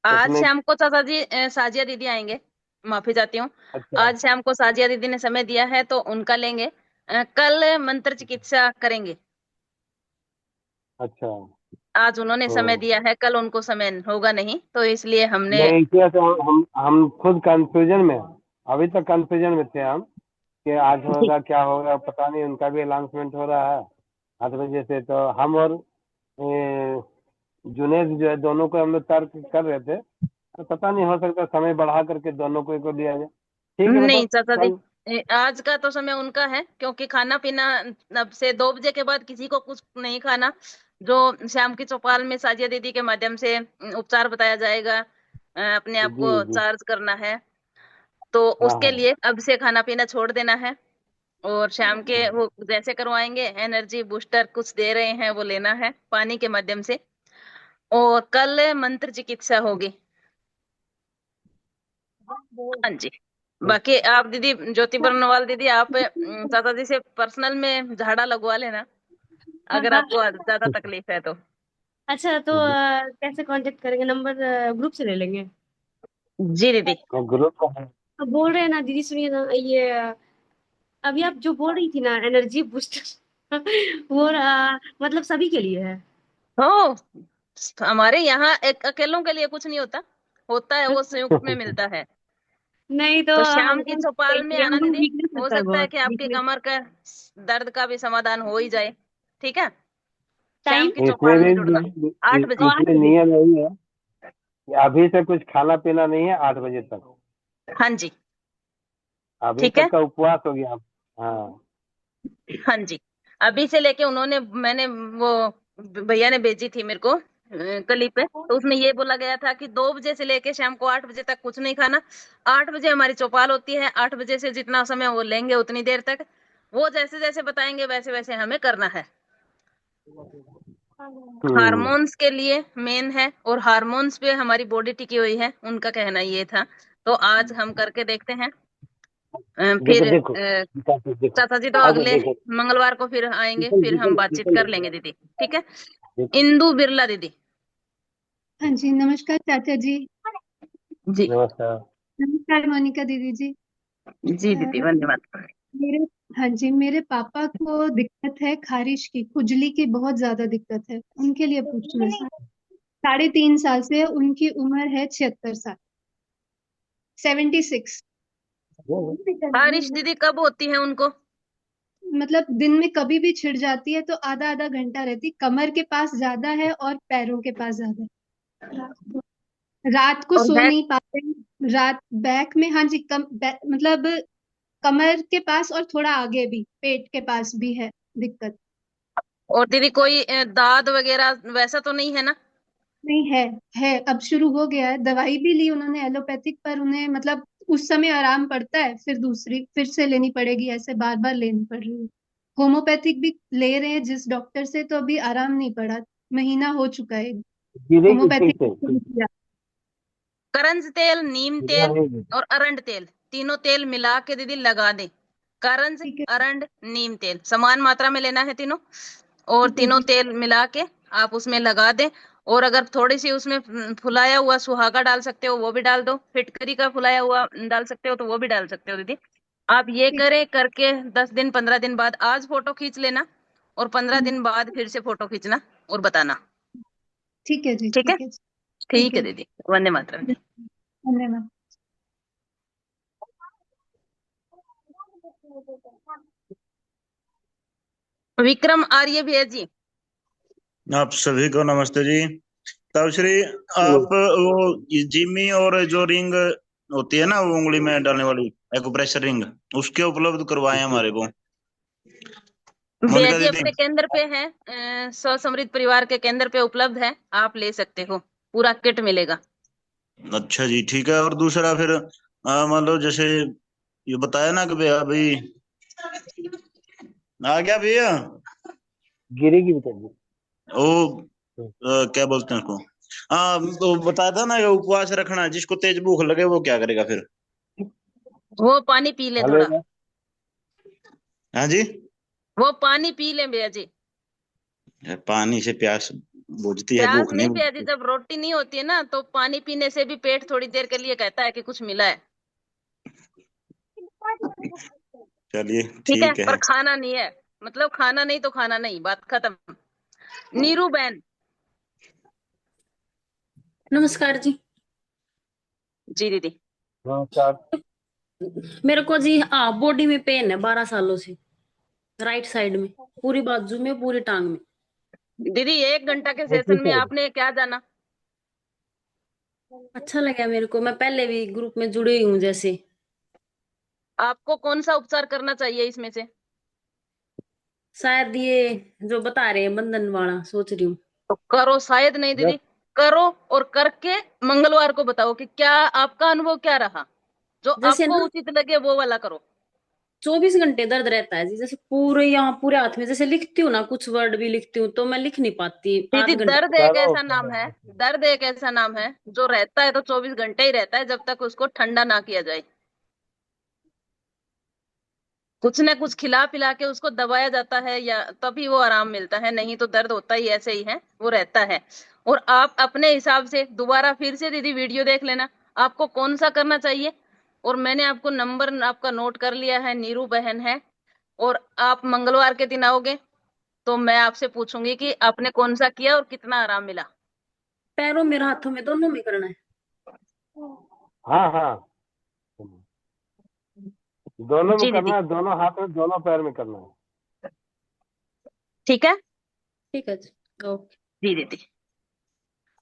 आज उसमें। शाम को चाचा जी साजिया दीदी आएंगे। माफी चाहती हूँ। अच्छा आज शाम को साजिया दीदी ने समय दिया है तो उनका लेंगे। कल मंत्र चिकित्सा करेंगे। अच्छा। आज उन्होंने समय तो दिया है, कल उनको समय होगा नहीं, तो इसलिए हमने। नहीं, इसलिए तो हम खुद कंफ्यूजन में हैं। अभी तक कंफ्यूजन में थे हम कि आज जी होगा क्या होगा पता नहीं, उनका भी अनाउंसमेंट हो रहा है 8 बजे से, तो हम और जुनेद जो है दोनों को हम लोग तर्क कर रहे थे, तो पता नहीं, हो सकता है समय बढ़ा करके दोनों को दिया जाए। ठीक है बेटा, नहीं चाचा जी, कल। आज का तो समय उनका है क्योंकि खाना पीना अब से 2 बजे के बाद किसी को कुछ नहीं खाना। जो शाम की चौपाल में साजिया दीदी के माध्यम से उपचार बताया जाएगा, अपने आप जी को जी। चार्ज करना है, तो हाँ उसके हाँ लिए अब से खाना पीना छोड़ देना है। और शाम के हाँ। वो जैसे करवाएंगे, एनर्जी बूस्टर कुछ दे रहे हैं वो लेना है पानी के माध्यम से। और कल मंत्र चिकित्सा होगी। हाँ जी। बाकी आप दीदी ज्योति बरनवाल दीदी, आप चाचा जी से पर्सनल में झाड़ा लगवा लेना हाँ अगर हाँ। आपको ज्यादा तकलीफ है तो। अच्छा, तो जी। कैसे कांटेक्ट करेंगे? नंबर ग्रुप से ले लेंगे? जी दीदी। ग्रुप का है। अब बोल रहे हैं ना दीदी, सुनिए ना ये अभी आप जो बोल रही थी ना एनर्जी बूस्टर वो मतलब सभी के लिए है? हो, हमारे यहाँ एक अकेलों के लिए कुछ नहीं होता, होता है वो संयुक्त में मिलता है। नहीं तो तो शाम की हमको चौपाल में चाहिए, आना हमको दीदी। वीकनेस हो लगता है सकता है बहुत, कि आपकी वीकनेस। कमर का दर्द का भी समाधान हो ही जाए। ठीक है। शाम टाइम? की इसमें चौपाल में जुड़ना भी 8 बजे। 8 इसमें बजे नियम यही है कि अभी से कुछ खाना पीना नहीं है 8 बजे तक। हाँ जी। अभी ठीक है। तक का उपवास हो गया। हाँ। हाँ जी। अभी से लेके उन्होंने, मैंने वो भैया ने भेजी थी मेरे को क्लिप पे, तो उसमें ये बोला गया था कि 2 बजे से लेके शाम को 8 बजे तक कुछ नहीं खाना। 8 बजे हमारी चौपाल होती है, 8 बजे से जितना समय वो लेंगे उतनी देर तक वो जैसे जैसे बताएंगे वैसे वैसे हमें करना है। हम्म। हार्मोन्स के लिए मेन है, और हार्मोन्स पे हमारी बॉडी टिकी हुई है, उनका कहना ये था। तो आज हम करके देखते हैं। देखो फिर देखो, देखो चाचा जी तो आगे अगले देखो। मंगलवार को फिर आएंगे, निकल फिर हम निकल बातचीत कर निकल लेंगे दीदी। ठीक है। देखो। इंदु बिरला दीदी। हाँ जी, नमस्कार चाचा जी। जी। नमस्कार। नमस्कार मोनिका दीदी जी। जी दीदी अ, धन्यवाद। मेरे हाँ जी, मेरे पापा को दिक्कत है, खारिश की, खुजली की बहुत ज्यादा दिक्कत है, उनके लिए पूछना था। 3.5 साल से, उनकी उम्र है 76 साल, 76। बारिश दीदी कब होती है उनको? मतलब दिन में कभी भी छिड़ जाती है तो आधा आधा घंटा रहती, कमर के पास ज्यादा है और पैरों के पास ज्यादा है। रात को और सो बैक? नहीं पाते। रात बैक में, हाँ जी, मतलब कमर के पास और थोड़ा आगे भी, पेट के पास भी है दिक्कत। और दीदी कोई दाद वगैरह वैसा तो नहीं है ना? नहीं है, अब शुरू हो गया है। दवाई भी ली उन्होंने एलोपैथिक, पर उन्हें मतलब उस समय आराम पड़ता है, फिर दूसरी फिर से लेनी पड़ेगी, ऐसे बार बार लेनी पड़ रही है। होम्योपैथिक भी ले रहे हैं जिस डॉक्टर से, तो अभी आराम नहीं पड़ा, महीना हो चुका है। गिरेगी ठीक होम्योपैथिक है, शुरू ठीक किया। करंज तेल, नीम है, तेल रहेगी। और अरंड तेल, तीनों तेल मिला के दीदी लगा दे। करंज, ठीक है, अरंड, नीम तेल समान मात्रा में लेना है तीनों, और ठीक है तीनों जी। तेल मिला के आप उसमें लगा दें। और अगर थोड़ी सी उसमें फुलाया हुआ सुहागा डाल सकते हो वो भी डाल दो, फिटकरी का फुलाया हुआ डाल सकते हो तो वो भी डाल सकते हो दीदी। आप ये ठीक करें, करके 10 दिन 15 दिन बाद आज फोटो खींच लेना, और 15 दिन हम्म, बाद फिर से फोटो खींचना और बताना। ठीक है जी, ठीक है, ठीक है जी, ठीक ठीक है है। दीदी, वंदे मातरम जी। धन्यवाद। विक्रम आर्य भैया जी। आप सभी को नमस्ते जी। तब श्री, आप वो जिमी और जो रिंग होती है ना, वो उंगली में डालने वाली एक्यूप्रेशर रिंग, उसके उपलब्ध करवाए हमारे को भैया मोनिका जी दीदी। अपने केंद्र पे है, स्व समृद्ध परिवार के केंद्र पे उपलब्ध है, आप ले सकते हो, पूरा किट मिलेगा। अच्छा जी, ठीक है। और दूसरा फिर मान लो जैसे ये बताया ना कि भैया अभी आ गया भैया, गिरेगी बेटा जी। वो क्या बोलते हैं उसको, हाँ तो बताया था ना कि उपवास रखना, जिसको तेज भूख लगे वो क्या करेगा फिर। वो पानी पी ले थोड़ा, चलेगा। हाँ जी, वो पानी पी ले भैया जी। पानी से प्यास बुझती है, प्यास भूख नहीं नहीं भैया जी, बुझती। जब रोटी नहीं होती है ना तो पानी पीने से भी पेट थोड़ी देर के लिए कहता है कि कुछ मिला है। चलिए ठीक है, ठीक पर है। खाना नहीं है, मतलब खाना नहीं तो खाना नहीं, बात खत्म। नीरू बहन। नमस्कार जी। जी दीदी। नमस्कार। मेरे को जी बॉडी में पेन है 12 सालों से, राइट साइड में, पूरी बाजू में, पूरी टांग में। दीदी 1 घंटा के एक ही सेशन में साइड। आपने क्या जाना? अच्छा लगा मेरे को, मैं पहले भी ग्रुप में जुड़ी हुई हूँ जैसे। आपको कौन सा उपचार करना चाहिए इसमें से? शायद ये जो बता रहे हैं बंधन वाला सोच रही हूँ। तो करो, शायद नहीं बस दीदी, करो और करके मंगलवार को बताओ कि क्या आपका अनुभव क्या रहा, जो जैसे आपको ना उचित लगे वो वाला करो। 24 घंटे दर्द रहता है जी, जैसे पूरे यहाँ पूरे हाथ में, जैसे लिखती हूँ ना, कुछ वर्ड भी लिखती हूँ तो मैं लिख नहीं पाती दीदी आध घंटे। दर्द एक करो ऐसा नाम है, करो। दर्द एक ऐसा नाम है जो रहता है तो 24 घंटे ही रहता है, जब तक उसको ठंडा ना किया जाए। कुछ न कुछ खिला पिला के उसको दबाया जाता है या तभी वो आराम मिलता है, नहीं तो दर्द होता ही ऐसे ही है, वो रहता है। और आप अपने हिसाब से दोबारा फिर से दीदी वीडियो देख लेना, आपको कौन सा करना चाहिए। और मैंने आपको नंबर आपका नोट कर लिया है, नीरू बहन है। और आप मंगलवार के दिन आओगे तो मैं आपसे पूछूंगी कि आपने कौन सा किया और कितना आराम मिला। पैरों में, हाथों में, दोनों में करना है। हाँ हाँ, दोनों में जी करना दीदी। है, दोनों हाथ में दोनों पैर में करना है। ठीक है। ठीक है जी, ओके। जी दीदी।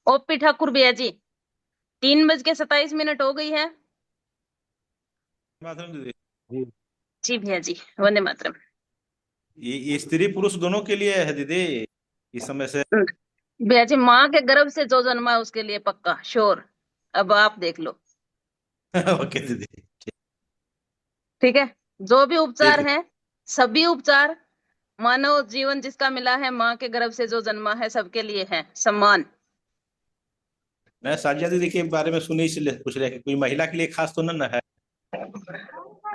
ओपी ठाकुर भैया जी, 3:27 हो गई है। मातरम दीदी। जी। जी भैया जी, वंदे मातरम। ये स्त्री पुरुष दोनों के लिए है दीदी, इस समय से। भैया जी माँ के गर्भ से जो जन्मा है उसके लिए पक्का श्योर। अब आप देख लो। ओके दीदी। ठीक है, जो भी ठीक उपचार है। है, सभी उपचार मानव जीवन जिसका मिला है माँ के गर्भ से जो जन्मा है सबके लिए है समान। मैं साजिया दीदी के बारे में सुनी इसलिए पूछ रहे कि कोई महिला के लिए खास तो ना है।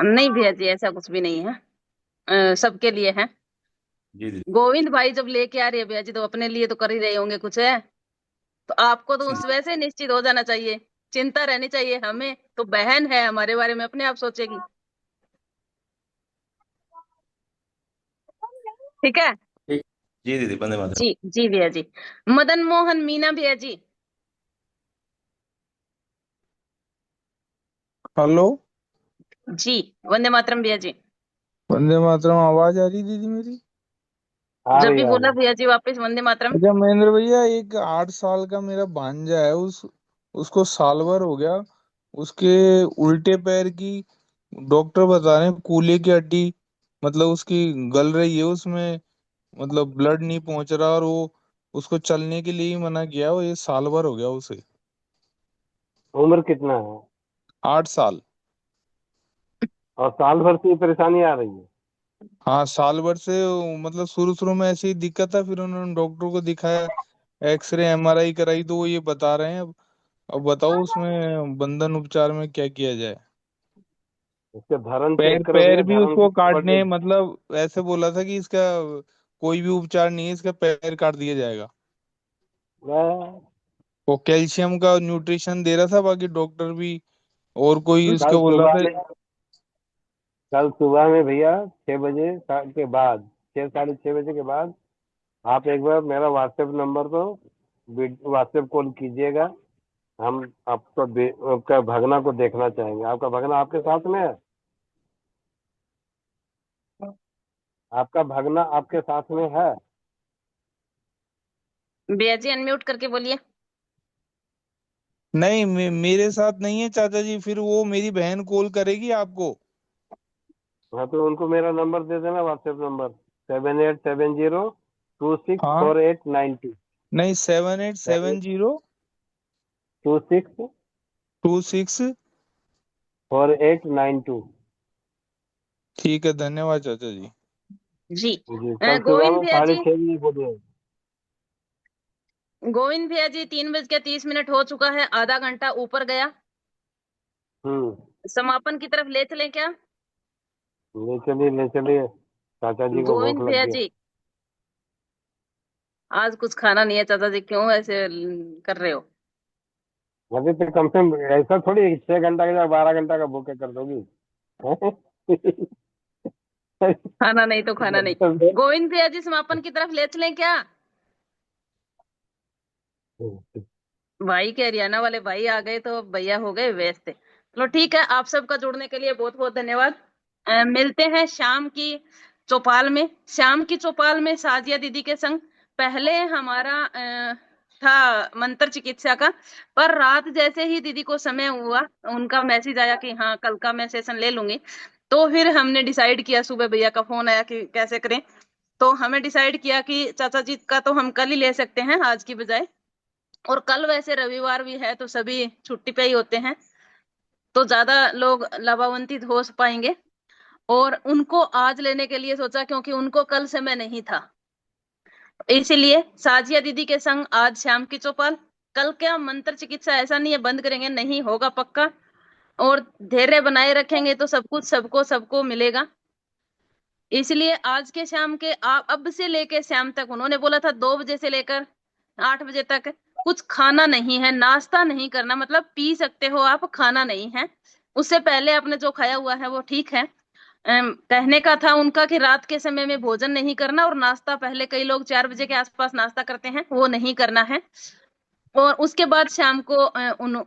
नहीं भैया जी ऐसा कुछ भी नहीं है, सबके लिए है। जी दीदी। गोविंद भाई जब लेके आ रही है भैया जी तो अपने लिए तो कर ही रहे होंगे कुछ है, तो आपको तो उस वैसे निश्चित हो जाना चाहिए, चिंता रहनी चाहिए हमें तो बहन है, हमारे बारे में अपने आप सोचेगी। ठीक है। ठीक। जी दीदी, वंदे मातरम। जी जी भैया जी। मदन मोहन मीना भैया जी। हेलो। जी वंदे मातरम भैया जी। वंदे मातरम, आवाज आ रही दीदी मेरी? आ जब रही भी आ बोला रही। भैया जी वापस वंदे मातरम। अच्छा महेंद्र भैया, एक 8 साल का मेरा भांजा है, उसको साल भर हो गया, उसके उल्टे पैर की डॉक्टर बता रहे हैं कूल्हे की हड्डी, मतलब उसकी गल रही है उसमें, मतलब ब्लड नहीं पहुंच रहा, और वो उसको चलने के लिए ही मना किया, वो ये साल भर हो गया उसे। उम्र कितना है? 8 साल। और साल भर से ये परेशानी आ रही है? हाँ, साल भर से मतलब शुरू शुरू में ऐसी ही दिक्कत था, फिर उन्होंने डॉक्टर को दिखाया, एक्सरे एमआरआई कराई, तो वो ये बता रहे हैं। अब बताओ उसमें बंधन उपचार में क्या किया जाए। इसका धरण पैर चेक करो पैर भैया, भी धरण उसको की काटने, प्रॉपर्टी। मतलब ऐसे बोला था कि इसका कोई भी उपचार नहीं है, इसका पैर काट दिया जाएगा। वो कैल्शियम का न्यूट्रिशन दे रहा था, बाकी डॉक्टर भी, और कोई कल उसका बोल सुबह रहा में कल सुबह में भैया 6 बजे के बाद, 6 साढ़े 6 बजे के बाद आप एक बार मेरा व्हाट्सएप नंबर तो व्हाट्सएप कॉल कीजिएगा। हम आपका भगना को देखना चाहेंगे। आपका भगना आपके साथ में है? आपका भगना आपके साथ में है? भैया जी अनम्यूट करके बोलिए। नहीं, मेरे साथ नहीं है चाचा जी, फिर वो मेरी बहन कॉल करेगी आपको। हाँ, तो उनको मेरा नंबर दे देना, व्हाट्सएप नंबर 7870264892। हाँ, नहीं, 7870 26 26। 4892। ठीक है, धन्यवाद चाचा जी। जी जी कल सुबह गोविंद में भैया जी 6:30 बोलिए। गोविंद भैया जी 3:30 हो चुका है, आधा घंटा ऊपर गया। समापन की तरफ ले चलें क्या? ले चलिए चाचा जी को भूख गोविंद लग भैया गया। जी आज कुछ खाना नहीं है चाचा जी, क्यों ऐसे कर रहे हो? अभी तो कम से कम ऐसा थोड़ी 6 घंटा का 12 घंटा का भूखे कर दोगी। खाना नहीं तो खाना नहीं। गोविंद भैया जी समापन की तरफ ले चलें क्या? भाई के हरियाणा वाले भाई आ गए तो भैया हो गए व्यस्त। चलो ठीक है, आप सबका जुड़ने के लिए बहुत बहुत धन्यवाद। मिलते हैं शाम की चौपाल में। शाम की चौपाल में साजिया दीदी के संग पहले हमारा था मंत्र चिकित्सा का, पर रात जैसे ही दीदी को समय हुआ, उनका मैसेज आया कि हाँ कल का मैं सेशन ले लूंगी, तो फिर हमने डिसाइड किया, सुबह भैया का फोन आया कि कैसे करें, तो हमें डिसाइड किया कि चाचा जी का तो हम कल ही ले सकते हैं आज की बजाय, और कल वैसे रविवार भी है तो सभी छुट्टी पे ही होते हैं, तो ज्यादा लोग लाभान्वित हो पाएंगे। और उनको आज लेने के लिए सोचा क्योंकि उनको कल समय नहीं था, इसलिए साजिया दीदी के संग आज शाम की चौपाल। कल क्या मंत्र चिकित्सा ऐसा नहीं है बंद करेंगे, नहीं होगा पक्का, और धैर्य बनाए रखेंगे तो सब कुछ सबको मिलेगा। इसलिए आज के शाम के अब से लेके शाम तक, उन्होंने बोला था 2 बजे से लेकर 8 बजे तक कुछ खाना नहीं है, नाश्ता नहीं करना, मतलब पी सकते हो आप, खाना नहीं है। उससे पहले आपने जो खाया हुआ है वो ठीक है। कहने का था उनका कि रात के समय में भोजन नहीं करना, और नाश्ता पहले कई लोग 4 बजे के आसपास नाश्ता करते हैं, वो नहीं करना है। और उसके बाद शाम को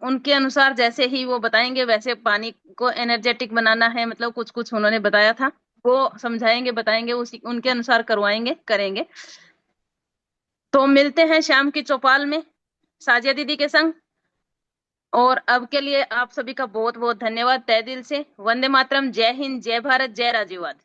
उनके अनुसार जैसे ही वो बताएंगे वैसे पानी को एनर्जेटिक बनाना है, मतलब कुछ कुछ उन्होंने बताया था, वो समझाएंगे बताएंगे, उसी उनके अनुसार करवाएंगे करेंगे। तो मिलते हैं शाम की चौपाल में साजिया दीदी के संग। और अब के लिए आप सभी का बहुत बहुत धन्यवाद तहे दिल से। वंदे मातरम, जय हिंद, जय भारत, जय राजीववाद।